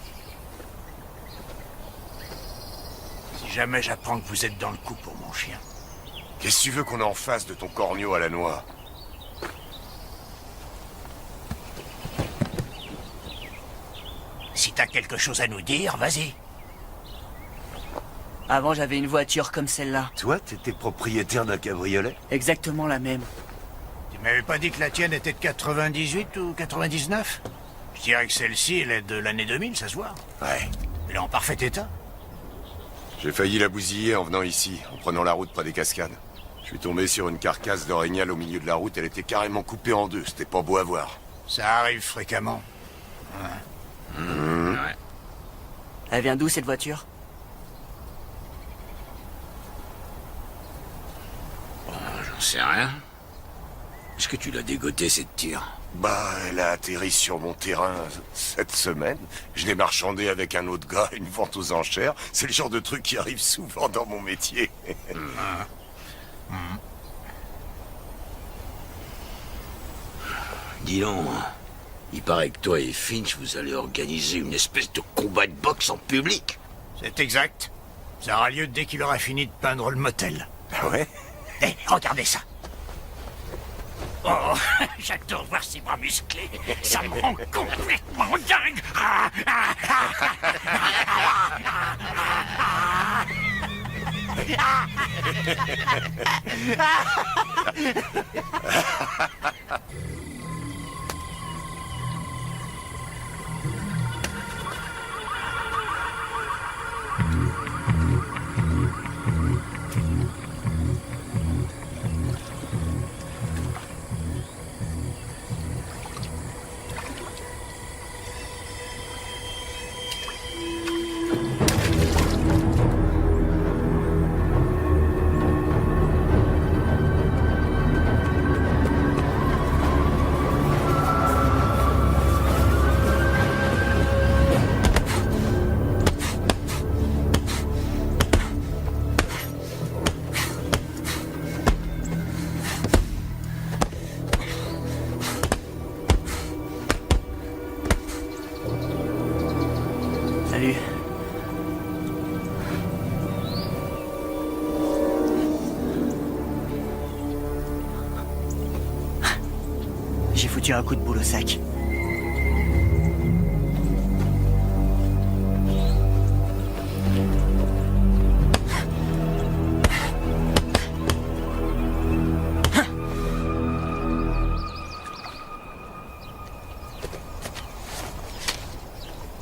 Si jamais j'apprends que vous êtes dans le coup pour mon chien. Qu'est-ce que tu veux qu'on en fasse de ton corneau à la noix? Si t'as quelque chose à nous dire, vas-y. Avant, j'avais une voiture comme celle-là. Toi, t'étais propriétaire d'un cabriolet? Exactement la même. Tu m'avais pas dit que la tienne était de 98 ou 99? Je dirais que celle-ci, elle est de l'année 2000, ça se voit. Ouais. Elle est en parfait état. J'ai failli la bousiller en venant ici, en prenant la route près des cascades. Je suis tombé sur une carcasse d'orignal au milieu de la route, elle était carrément coupée en deux, c'était pas beau à voir. Ça arrive fréquemment. Ouais. Ouais. Elle vient d'où, cette voiture? Bon, j'en sais rien. Je que tu l'as dégoté, cette tire? Bah, elle a atterri sur mon terrain cette semaine. Je l'ai marchandé avec un autre gars, une vente aux enchères. C'est le genre de truc qui arrive souvent dans mon métier. Dis donc, il paraît que toi et Finch, vous allez organiser une espèce de combat de boxe en public. C'est exact. Ça aura lieu dès qu'il aura fini de peindre le motel. Ah ouais? Hé, regardez ça. Oh, j'adore voir ces bras musclés. Ça me rend complètement dingue. Salut. J'ai foutu un coup de boule au sac.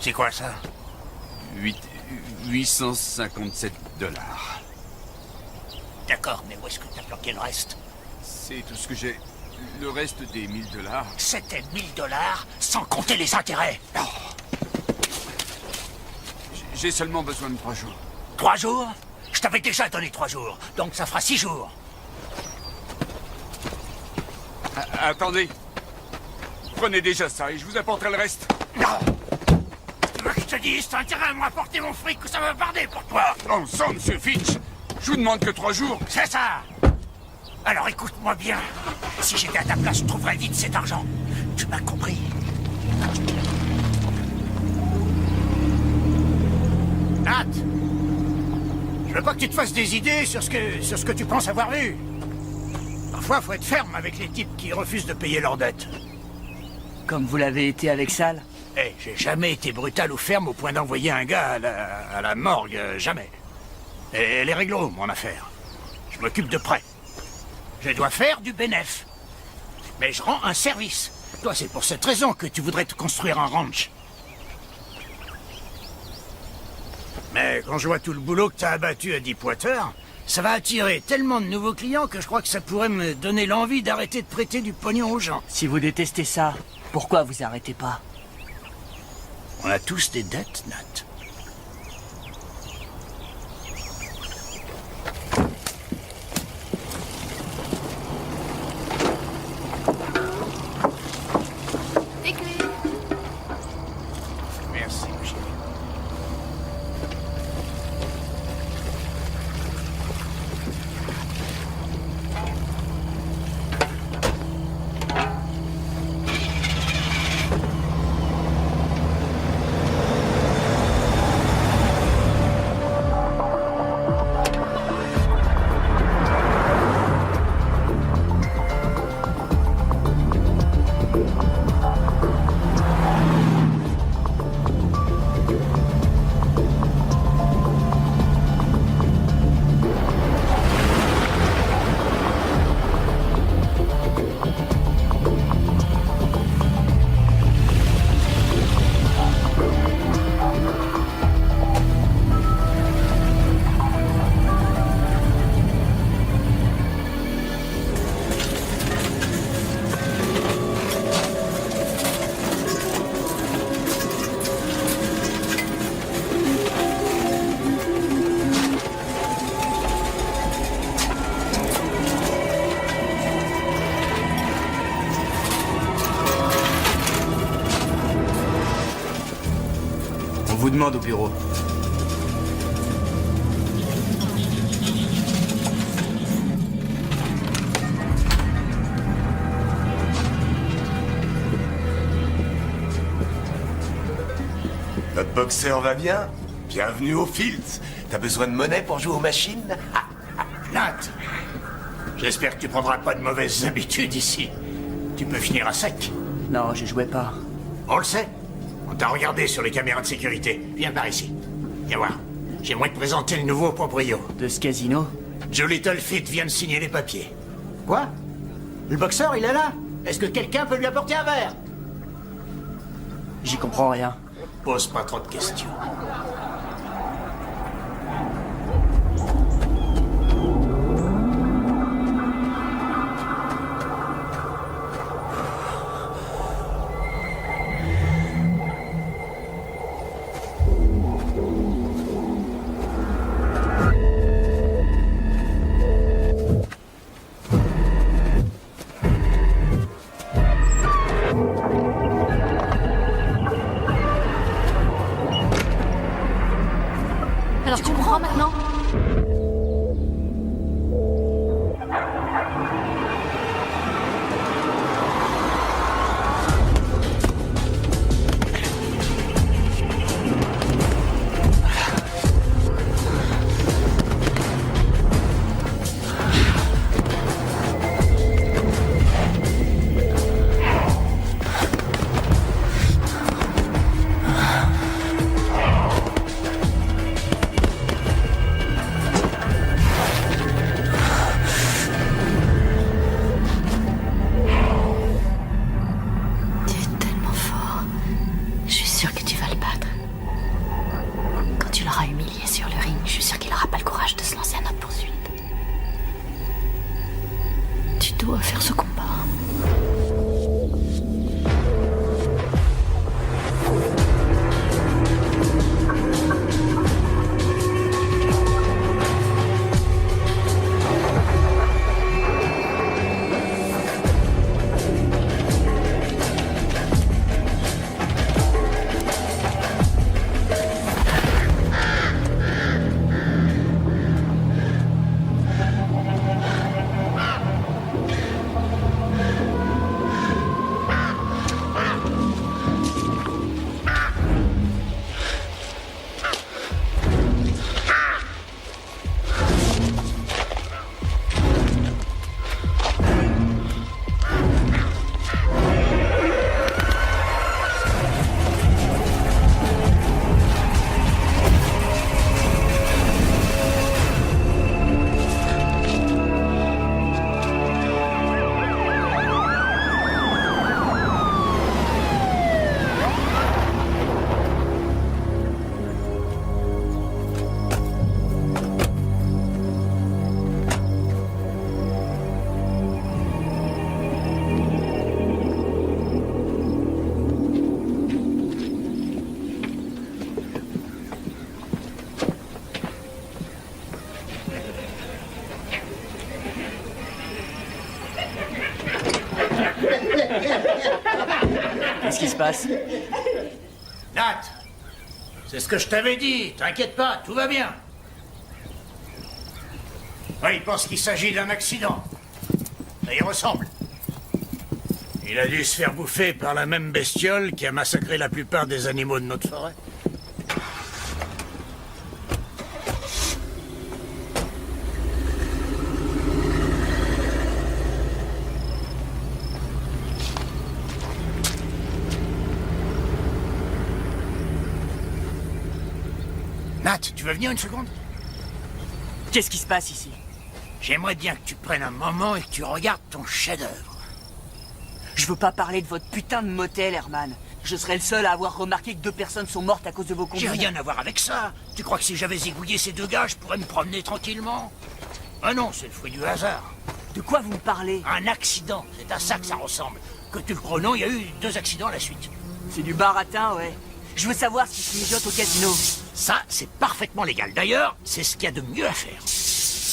C'est quoi ça? 857 $. D'accord, mais où est-ce que t'as planqué le reste? C'est tout ce que j'ai. Le reste des 1000 $. C'était 1000 $, sans compter les intérêts. J'ai seulement besoin de 3 jours. 3 jours? Je t'avais déjà donné 3 jours, donc ça fera 6 jours. Attendez. Prenez déjà ça et je vous apporterai le reste. Non! Tu veux que je te dise, t'as intérêt à me rapporter mon fric ou ça va barder pour toi? Bon sang, monsieur Finch. Je vous demande que 3 jours. C'est ça! Alors écoute-moi bien. Si j'étais à ta place, je trouverais vite cet argent. Tu m'as compris? Nat! Je veux pas que tu te fasses des idées sur ce que tu penses avoir vu. Parfois, faut être ferme avec les types qui refusent de payer leurs dettes. Comme vous l'avez été avec Sal. Eh, j'ai jamais été brutal ou ferme au point d'envoyer un gars à la morgue, jamais. Et elle est réglo, mon affaire. Je m'occupe de près. Je dois faire du bénéf. Mais je rends un service. Toi, c'est pour cette raison que tu voudrais te construire un ranch. Mais quand je vois tout le boulot que t'as abattu à Deepwater, ça va attirer tellement de nouveaux clients que je crois que ça pourrait me donner l'envie d'arrêter de prêter du pognon aux gens. Si vous détestez ça, pourquoi vous arrêtez pas? On a tous des dettes, Nat. Merci, mon chéri. demande au bureau. Notre boxeur va bien? Bienvenue au Fields. T'as besoin de monnaie pour jouer aux machines? Nat, j'espère que tu prendras pas de mauvaises habitudes ici. Tu peux finir à sec. Non, je jouais pas. On le sait. On t'a regardé sur les caméras de sécurité. Viens par ici. Viens voir. J'aimerais te présenter le nouveau proprio. De ce casino? Joe Littlefield vient de signer les papiers. Quoi? Le boxeur, il est là? Est-ce que quelqu'un peut lui apporter un verre? J'y comprends rien. Pose pas trop de questions. Alors tu comprends maintenant? Tu es tellement fort. Je suis sûre que tu vas le battre. Quand tu l'auras humilié sur le ring, je suis sûre qu'il n'aura pas le courage de se lancer à notre poursuite. Tu dois faire ce combat. Qu'est-ce qui se passe? Nat, c'est ce que je t'avais dit. T'inquiète pas, tout va bien. Ouais, il pense qu'il s'agit d'un accident. Ça y ressemble. Il a dû se faire bouffer par la même bestiole qui a massacré la plupart des animaux de notre forêt. Nat, tu veux venir une seconde? Qu'est-ce qui se passe ici? J'aimerais bien que tu prennes un moment et que tu regardes ton chef-d'œuvre. Je veux pas parler de votre putain de motel, Herman. Je serais le seul à avoir remarqué que 2 personnes sont mortes à cause de vos combines. J'ai rien à voir avec ça. Tu crois que si j'avais zigouillé ces 2 gars, je pourrais me promener tranquillement? Ah non, c'est le fruit du hasard. De quoi vous me parlez? Un accident, c'est à ça que ça ressemble. Que tu le crois ou non, il y a eu 2 accidents à la suite. C'est du baratin, ouais. Je veux savoir ce qui se mijote au casino. Ça, c'est parfaitement légal. D'ailleurs, c'est ce qu'il y a de mieux à faire.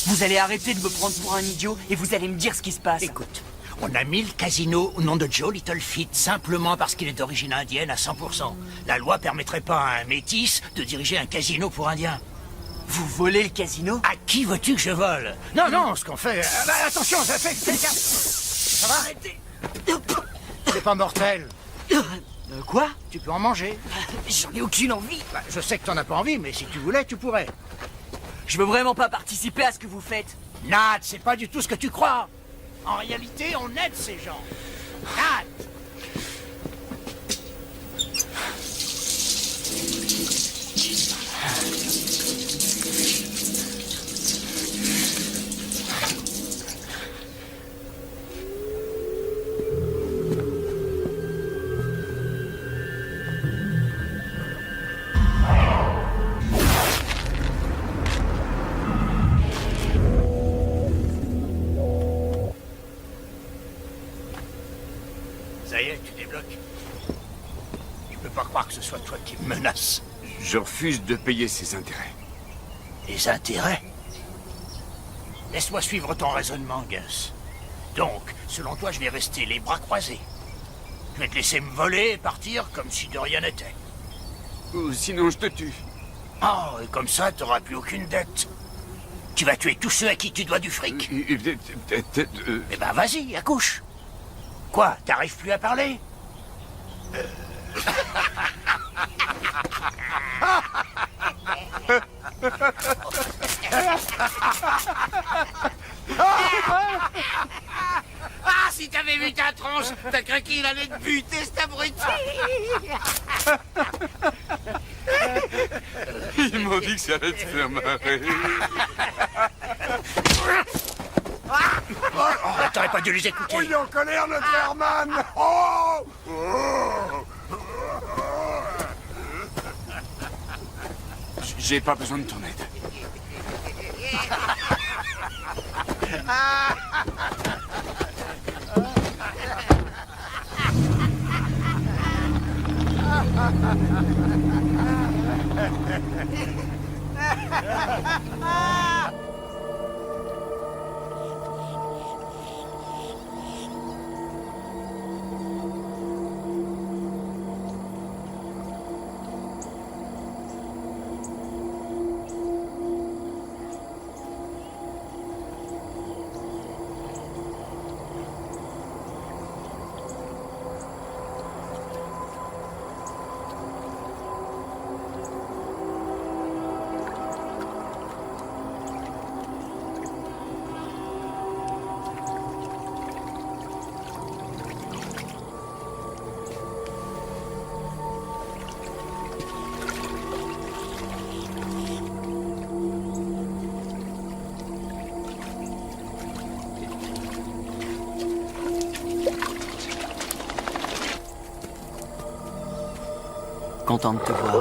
Vous allez arrêter de me prendre pour un idiot et vous allez me dire ce qui se passe. Écoute, On a mis le casino au nom de Joe Littlefeet, simplement parce qu'il est d'origine indienne à 100%. La loi permettrait pas à un métis de diriger un casino pour indiens. Vous volez le casino? À qui veux-tu que je vole? Non, non, ce qu'on fait... attention, ça fait... Ça va? Arrêtez. C'est pas mortel. Quoi? Tu peux en manger. J'en ai aucune envie. Bah, je sais que t'en as pas envie, mais si tu voulais, tu pourrais. Je veux vraiment pas participer à ce que vous faites. Nat, c'est pas du tout ce que tu crois. En réalité, on aide ces gens. Nat! Ça y est, tu débloques. Tu peux pas croire que ce soit toi qui me menaces. Je refuse de payer ses intérêts. Les intérêts? Laisse-moi suivre ton raisonnement, Gus. Donc, selon toi, je vais rester les bras croisés. Je vais te laisser me voler et partir comme si de rien n'était. Ou sinon je te tue. Oh, et comme ça, t'auras plus aucune dette. Tu vas tuer tous ceux à qui tu dois du fric. Eh ben, vas-y, accouche. Quoi, t'arrives plus à parler? Ah, si t'avais vu ta tronche, t'as cru qu'il allait te buter, cet abruti. Ils m'ont dit que ça allait te faire marrer. T'aurais pas dû les écouter. Oh, il est en colère, notre Herman. Oh, J'ai pas besoin de ton aide. Content de te voir.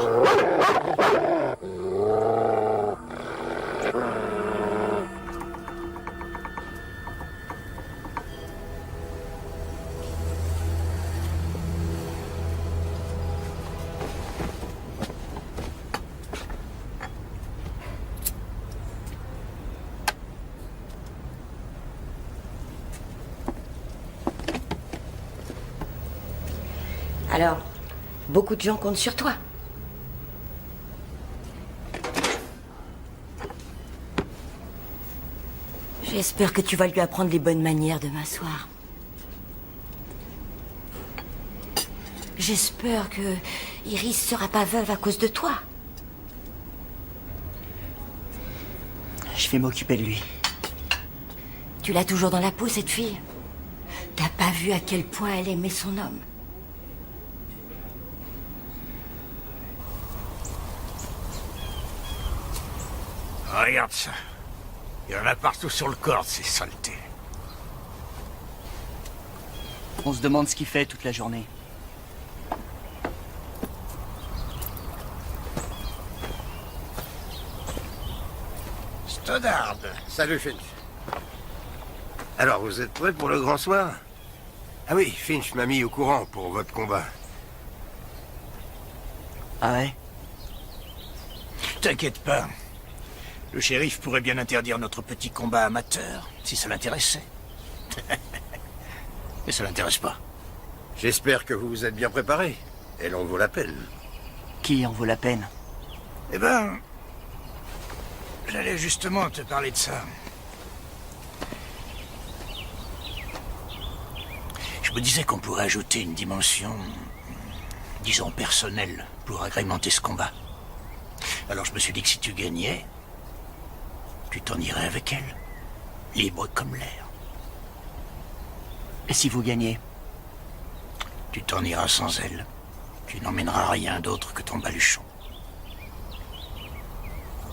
Alors, beaucoup de gens comptent sur toi. J'espère que tu vas lui apprendre les bonnes manières demain soir. J'espère que Iris sera pas veuve à cause de toi. Je vais m'occuper de lui. Tu l'as toujours dans la peau, cette fille. T'as pas vu à quel point elle aimait son homme. Regarde ça. Il y en a partout sur le corps, ces saletés. On se demande ce qu'il fait toute la journée. Stoddard. Salut, Finch. Alors, vous êtes prêts pour le grand soir? Ah oui, Finch m'a mis au courant pour votre combat. Ah ouais? T'inquiète pas. Le shérif pourrait bien interdire notre petit combat amateur, si ça l'intéressait. Mais ça l'intéresse pas. J'espère que vous vous êtes bien préparé. Elle en vaut la peine. Qui en vaut la peine? Eh ben... J'allais justement te parler de ça. Je me disais qu'on pourrait ajouter une dimension, disons personnelle, pour agrémenter ce combat. Alors je me suis dit que si tu gagnais, tu t'en irais avec elle, libre comme l'air. Et si vous gagnez? Tu t'en iras sans elle. Tu n'emmèneras rien d'autre que ton baluchon.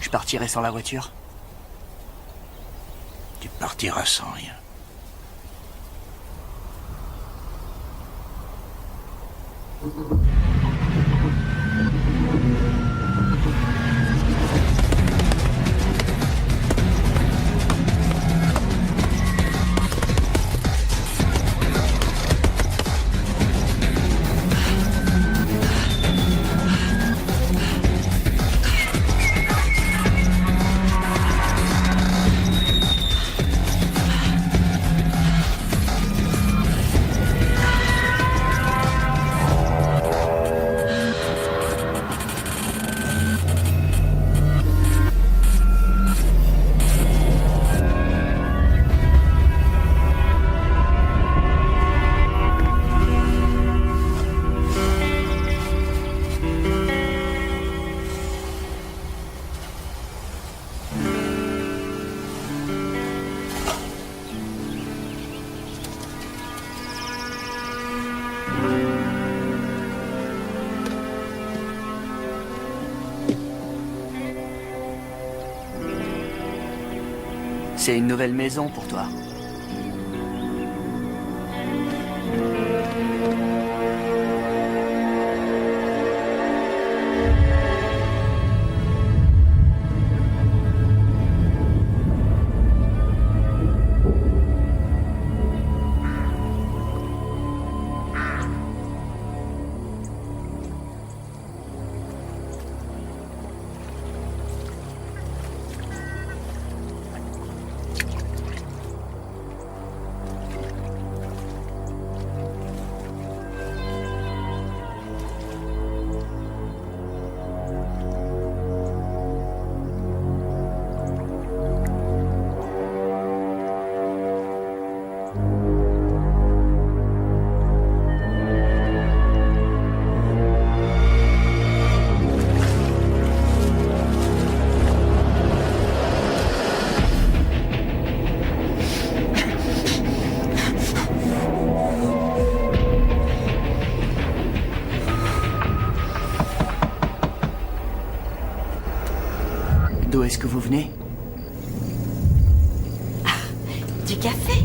Je partirai sans la voiture? Tu partiras sans rien. C'est une nouvelle maison pour toi. D'où est-ce que vous venez? Du café?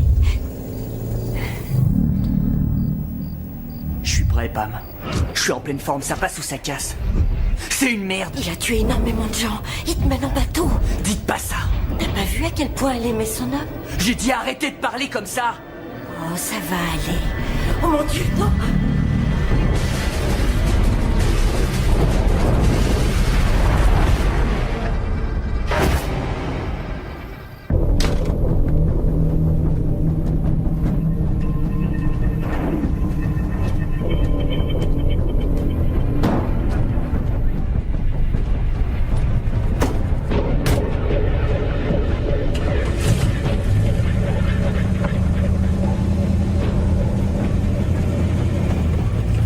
Je suis prêt, Pam. Je suis en pleine forme, ça passe ou ça casse. C'est une merde. Il a tué énormément de gens. Il te mène en bateau. Dites pas ça. T'as pas vu à quel point elle aimait son homme? J'ai dit arrêtez de parler comme ça. Oh, ça va aller. Oh mon Dieu, non!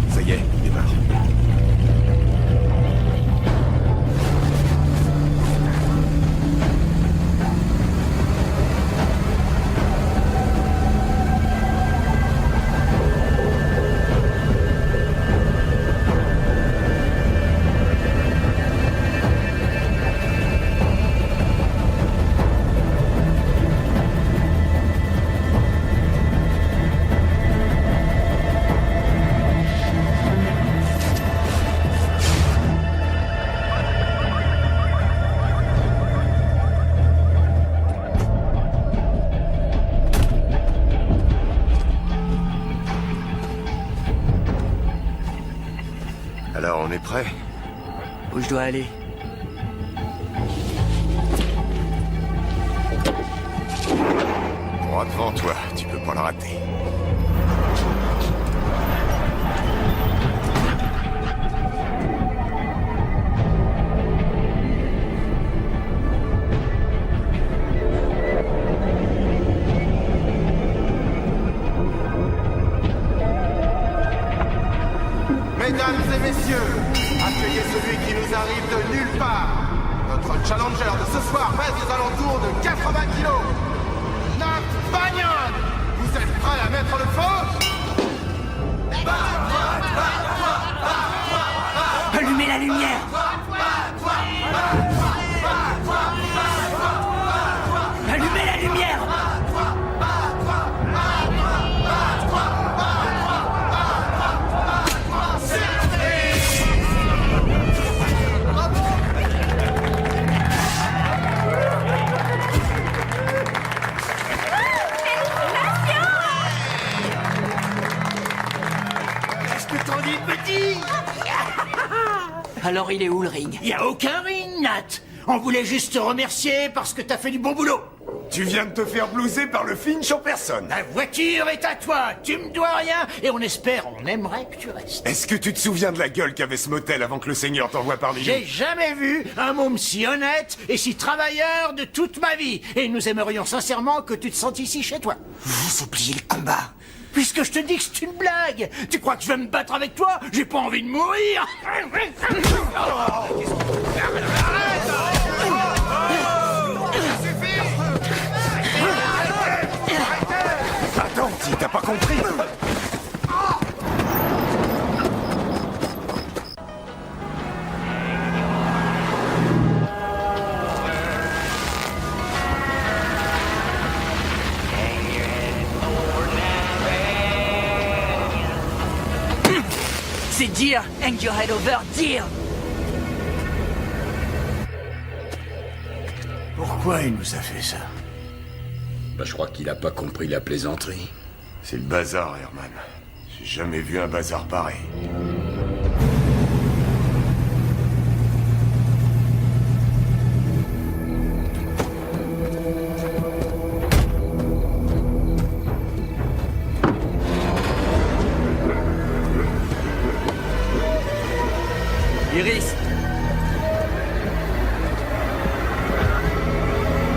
Ça y est, il démarre. Alors, on est prêt? Où je dois aller? Droit devant toi, tu peux pas le rater. Challenger de ce soir pèse aux alentours de 80 kilos. Nat Banyan, vous êtes prêts à mettre le feu? Allumez la lumière! Allumez la lumière! Qu'est-ce que t'en dis, petit? Alors il est où le ring? Y a aucun ring, Nat. On voulait juste te remercier parce que t'as fait du bon boulot. Tu viens de te faire blouser par le Finch en personne. La voiture est à toi, tu me dois rien, et on aimerait que tu restes. Est-ce que tu te souviens de la gueule qu'avait ce motel avant que le Seigneur t'envoie parmi nous? J'ai jamais vu un môme si honnête et si travailleur de toute ma vie. Et nous aimerions sincèrement que tu te sentes ici chez toi. Vous oubliez le combat. Puisque je te dis que c'est une blague. Tu crois que je vais me battre avec toi? J'ai pas envie de mourir. Attends, si t'as pas compris. C'est dire, hang your head over, dire. Pourquoi il nous a fait ça? Bah, je crois qu'il a pas compris la plaisanterie. C'est le bazar, Herman. J'ai jamais vu un bazar pareil. Iris!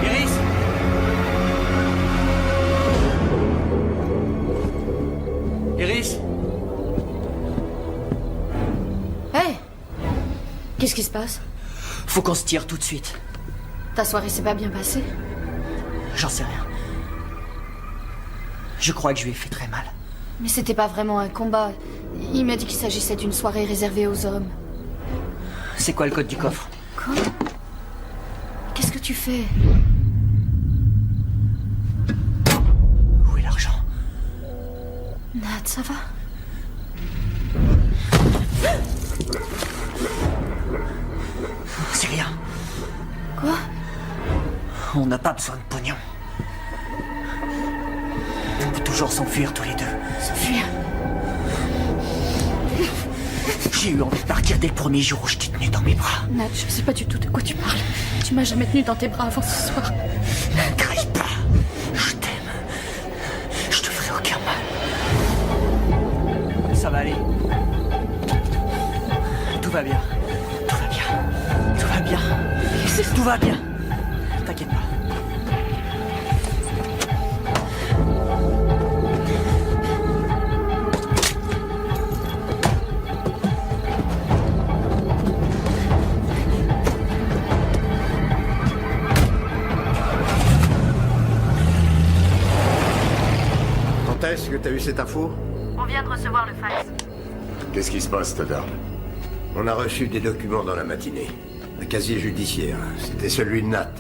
Iris! Iris! Hey! Qu'est-ce qui se passe? Faut qu'on se tire tout de suite. Ta soirée s'est pas bien passée? J'en sais rien. Je crois que je lui ai fait très mal. Mais c'était pas vraiment un combat. Il m'a dit qu'il s'agissait d'une soirée réservée aux hommes. C'est quoi le code du coffre? Quoi? Qu'est-ce que tu fais? Où est l'argent? Nat, ça va? C'est rien. Quoi? On n'a pas besoin de pognon. On peut toujours s'enfuir tous les deux. S'enfuir? J'ai eu envie de partir dès le premier jour où je t'ai tenu dans mes bras. Nat, je sais pas du tout de quoi tu parles. Tu m'as jamais tenu dans tes bras avant ce soir. Ne crie pas. Je t'aime. Je te ferai aucun mal. Ça va aller. Tout va bien. Tout va bien. Tout va bien. Tout va bien. T'inquiète pas. Est-ce que t'as eu cette info? On vient de recevoir le fax. Qu'est-ce qui se passe, Stoddard? On a reçu des documents dans la matinée. Un casier judiciaire. C'était celui de Nat.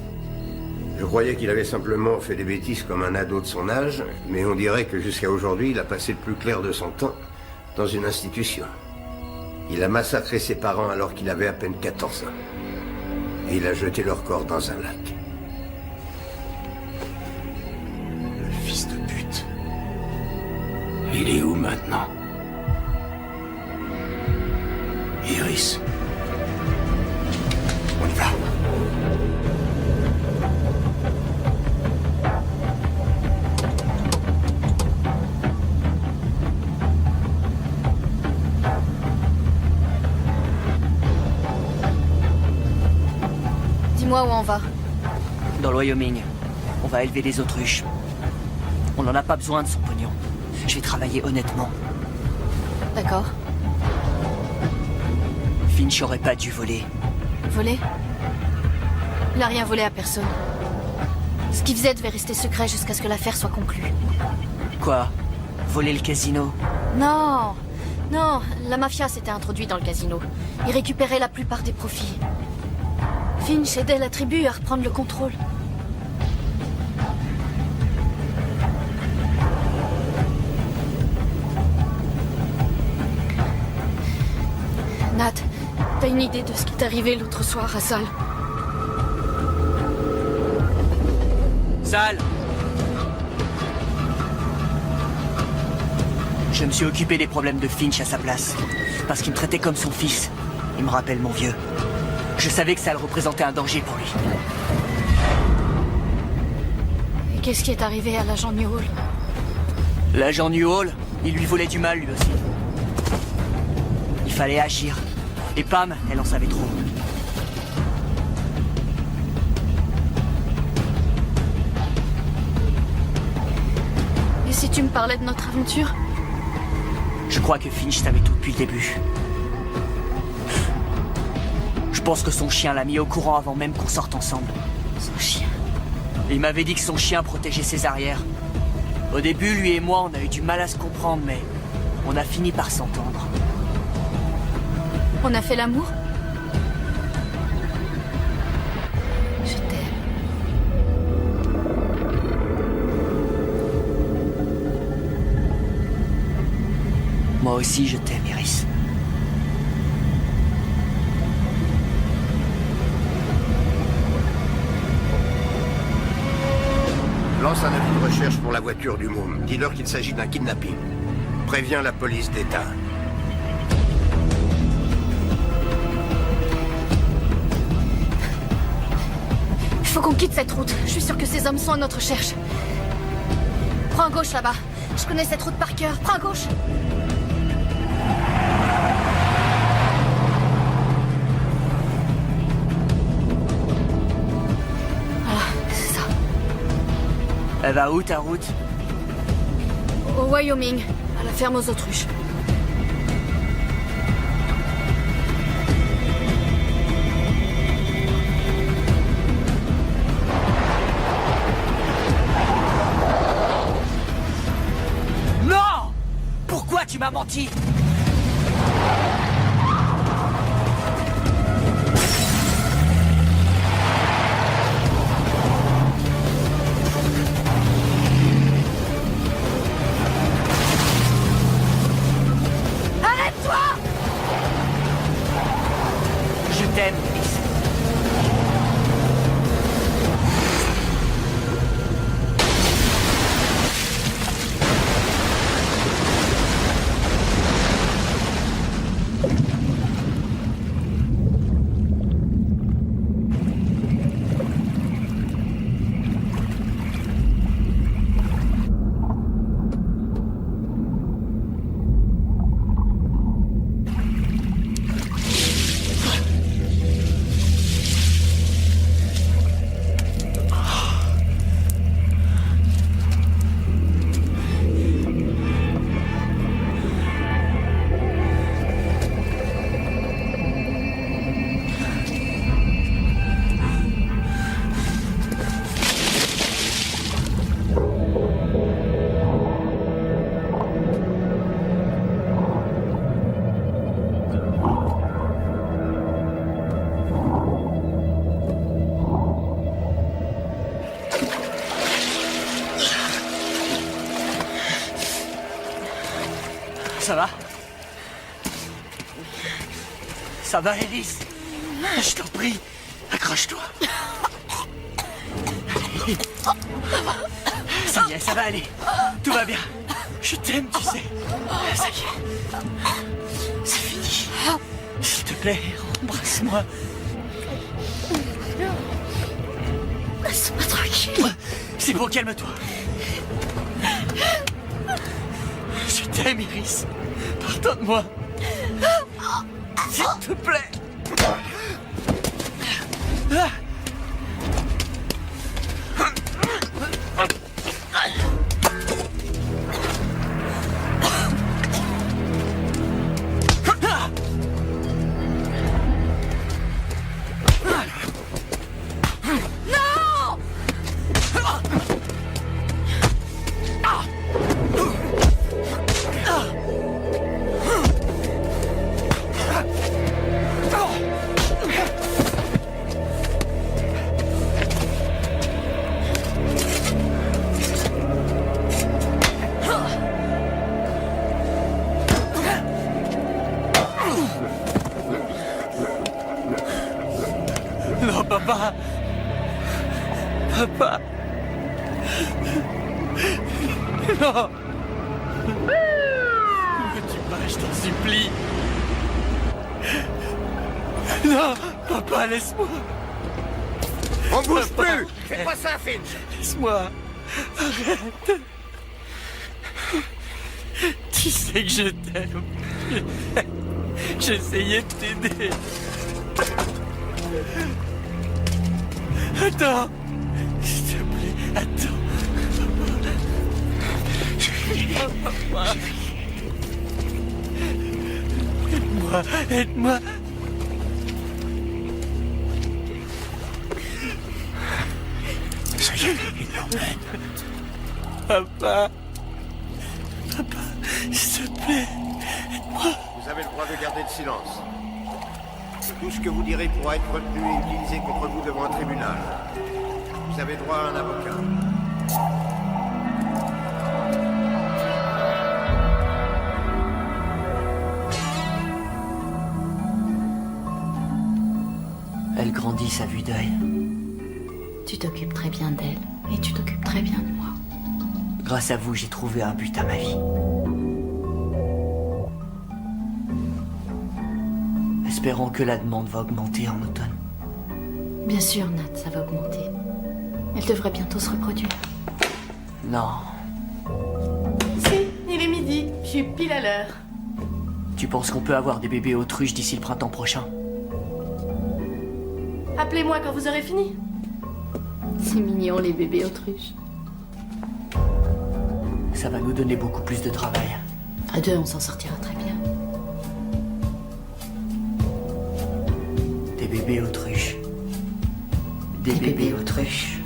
Je croyais qu'il avait simplement fait des bêtises comme un ado de son âge, mais on dirait que jusqu'à aujourd'hui, il a passé le plus clair de son temps dans une institution. Il a massacré ses parents alors qu'il avait à peine 14 ans. Et il a jeté leur corps dans un lac. Le fils de pute. Il est où maintenant? Iris. On y va. Dis-moi où on va. Dans le Wyoming, on va élever des autruches. On n'en a pas besoin de son pognon. Je vais travailler honnêtement. D'accord. Finch aurait pas dû voler. Voler? Il n'a rien volé à personne. Ce qu'il faisait devait rester secret jusqu'à ce que l'affaire soit conclue. Quoi? Voler le casino? Non, non, la mafia s'était introduite dans le casino. Il récupérait la plupart des profits. Finch aidait la tribu à reprendre le contrôle. Nat, t'as une idée de ce qui t'est arrivé l'autre soir à Sal? Sal! Je me suis occupé des problèmes de Finch à sa place. Parce qu'il me traitait comme son fils. Il me rappelle mon vieux. Je savais que Sal représentait un danger pour lui. Et qu'est-ce qui est arrivé à l'agent Newhall? L'agent Newhall, il lui voulait du mal lui aussi. Il fallait agir. Et Pam, elle en savait trop. Et si tu me parlais de notre aventure? Je crois que Finch savait tout depuis le début. Je pense que son chien l'a mis au courant avant même qu'on sorte ensemble. Son chien? Il m'avait dit que son chien protégeait ses arrières. Au début, lui et moi, on a eu du mal à se comprendre, mais on a fini par s'entendre. On a fait l'amour? Je t'aime. Moi aussi, je t'aime, Iris. Lance un avis de recherche pour la voiture du môme. Dis-leur qu'il s'agit d'un kidnapping. Préviens la police d'État. Il faut qu'on quitte cette route. Je suis sûre que ces hommes sont à notre recherche. Prends à gauche là-bas. Je connais cette route par cœur. Prends à gauche. Voilà, c'est ça. Elle va où ta route? Au Wyoming, à la ferme aux autruches. Non! Pourquoi tu m'as menti? Arrête-toi! Je t'aime, Iris. Ça va? Ça va, Alice? Je t'en prie, accroche-toi. Ça y est, ça va aller. Tout va bien. Je t'aime, tu sais. Ça y est. C'est fini. S'il te plaît, embrasse-moi. Laisse-moi tranquille. C'est bon, calme-toi. Je t'aime, Iris. Pardonne-moi. S'il te plaît. Ah. Non, papa. Papa. Non. Ne me tue pas, je t'en supplie. Non, papa, laisse-moi. On bouge plus. Fais pas ça, Finch. Laisse-moi. Arrête. Tu sais que je t'aime. J'essayais de t'aider. Attends. S'il te plaît, attends. Papa. Aide-moi, aide-moi. Ça y est, il l'emmène. Papa. Papa, s'il te plaît, aide-moi. Vous avez le droit de garder le silence. Tout ce que vous direz pourra être retenu et utilisé contre vous devant un tribunal. Vous avez droit à un avocat. Elle grandit sa vue d'œil. Tu t'occupes très bien d'elle et tu t'occupes très bien de moi. Grâce à vous, j'ai trouvé un but à ma vie. Espérons que la demande va augmenter en automne. Bien sûr, Nat, ça va augmenter. Elle devrait bientôt se reproduire. Non. Si, il est midi. Je suis pile à l'heure. Tu penses qu'on peut avoir des bébés autruches d'ici le printemps prochain? Appelez-moi quand vous aurez fini. C'est mignon, les bébés autruches. Ça va nous donner beaucoup plus de travail. À deux, on s'en sortira très bien. Des bébés autruches. Des bébés autruches.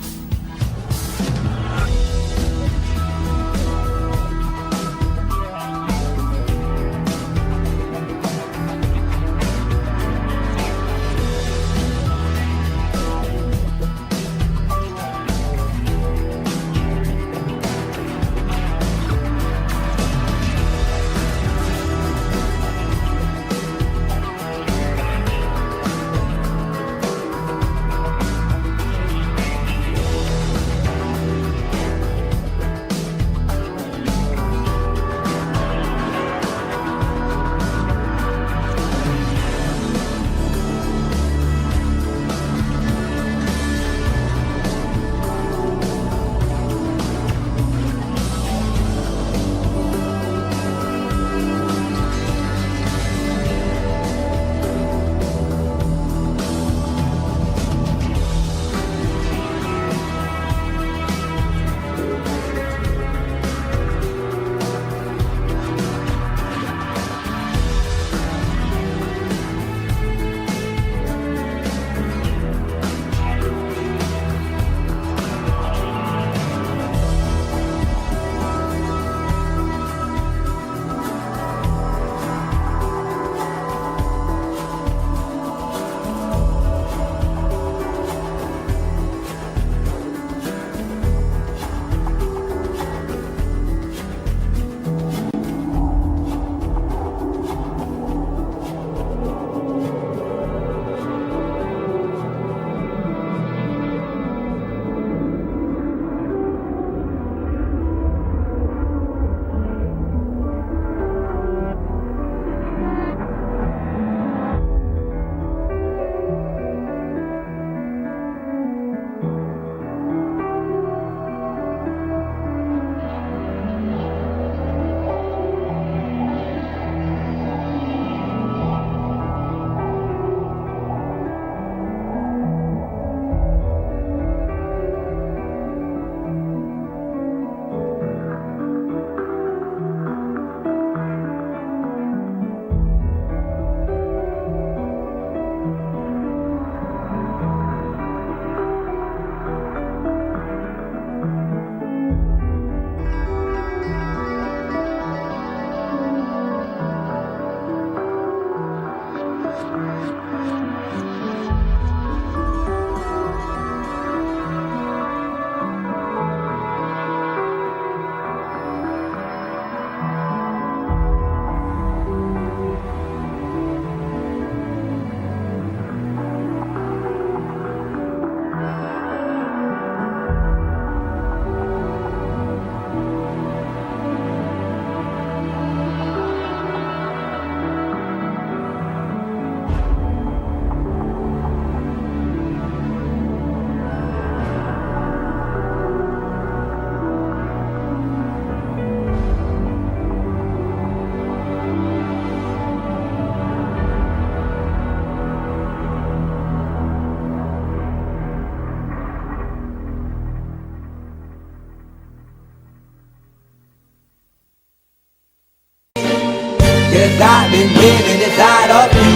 'cause I've been living inside of you.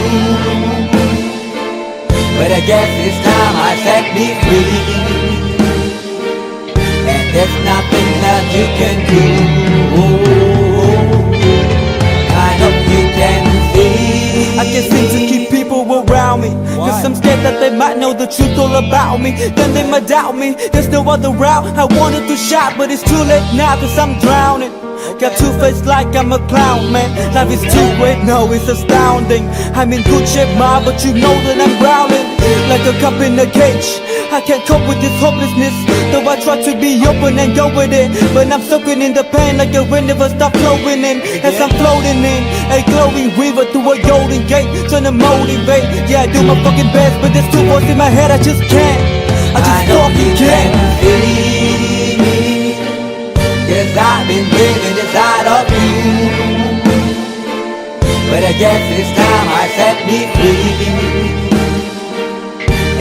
But I guess this time I set me free, and there's nothing that you can do. I hope you can see. I can't seem to keep people around me, cause I'm scared that they might know the truth all about me. Then they might doubt me, there's no other route. I wanted to shout, but it's too late now, cause I'm drowning. Got two-faced like I'm a clown, man. Life is too great, no, it's astounding. I'm in good shape, ma, but you know that I'm drowning like a cup in a cage. I can't cope with this hopelessness, though I try to be open and go with it. But I'm soaking in the pain like a rain never stop flowing in. As I'm floating in a glowing river through a golden gate, trying to motivate. Yeah, I do my fucking best, but there's two voices in my head, I just can't. I just fucking can't. Cause I've been living inside of you. But I guess this time I set me free,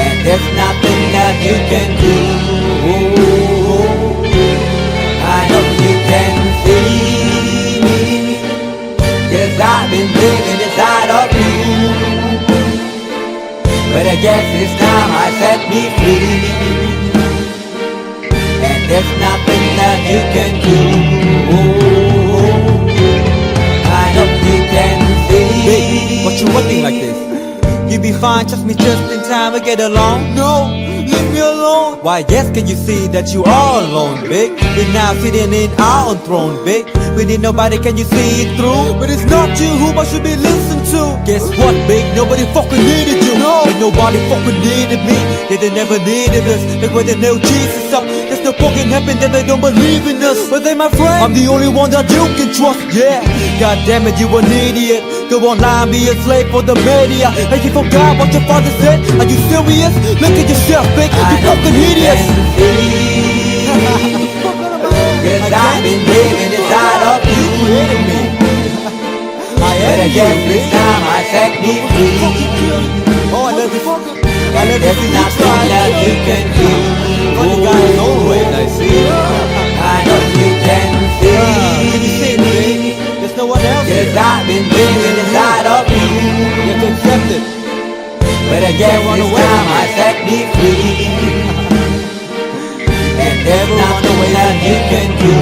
and there's nothing that you can do. I hope you can see me, cause I've been living inside of you. But I guess this time I set me free, and there's nothing that you can do. I hope you can see. Baby, what you acting like this? You be fine, trust me, just in time to get along. No, leave me alone. Why, yes, can you see that you are alone, big? We're now sitting in our own throne, big. We need nobody, can you see it through? But it's not you who I should be listening to. Guess what, big? Nobody fucking needed you. No, and nobody fucking needed me. Yeah, they never needed us. Like when they nailed Jesus up, there's no fucking heaven, then they don't believe in us. But they my friend, I'm the only one that you can trust. Yeah, god damn it, you an idiot. Go online, be a slave for the media. And you forgot what your father said. Are you serious? Look at yourself, big. You fucking idiot. Cause I've been living inside of you. But I guess this time I set me free. Oh, I love this. And there's nothing that you can do. I see. I know you can see me. There's no one else. Cause I've been living inside of you. You have to accept it. But I guess this time I set me free, and there's nothing that you can do.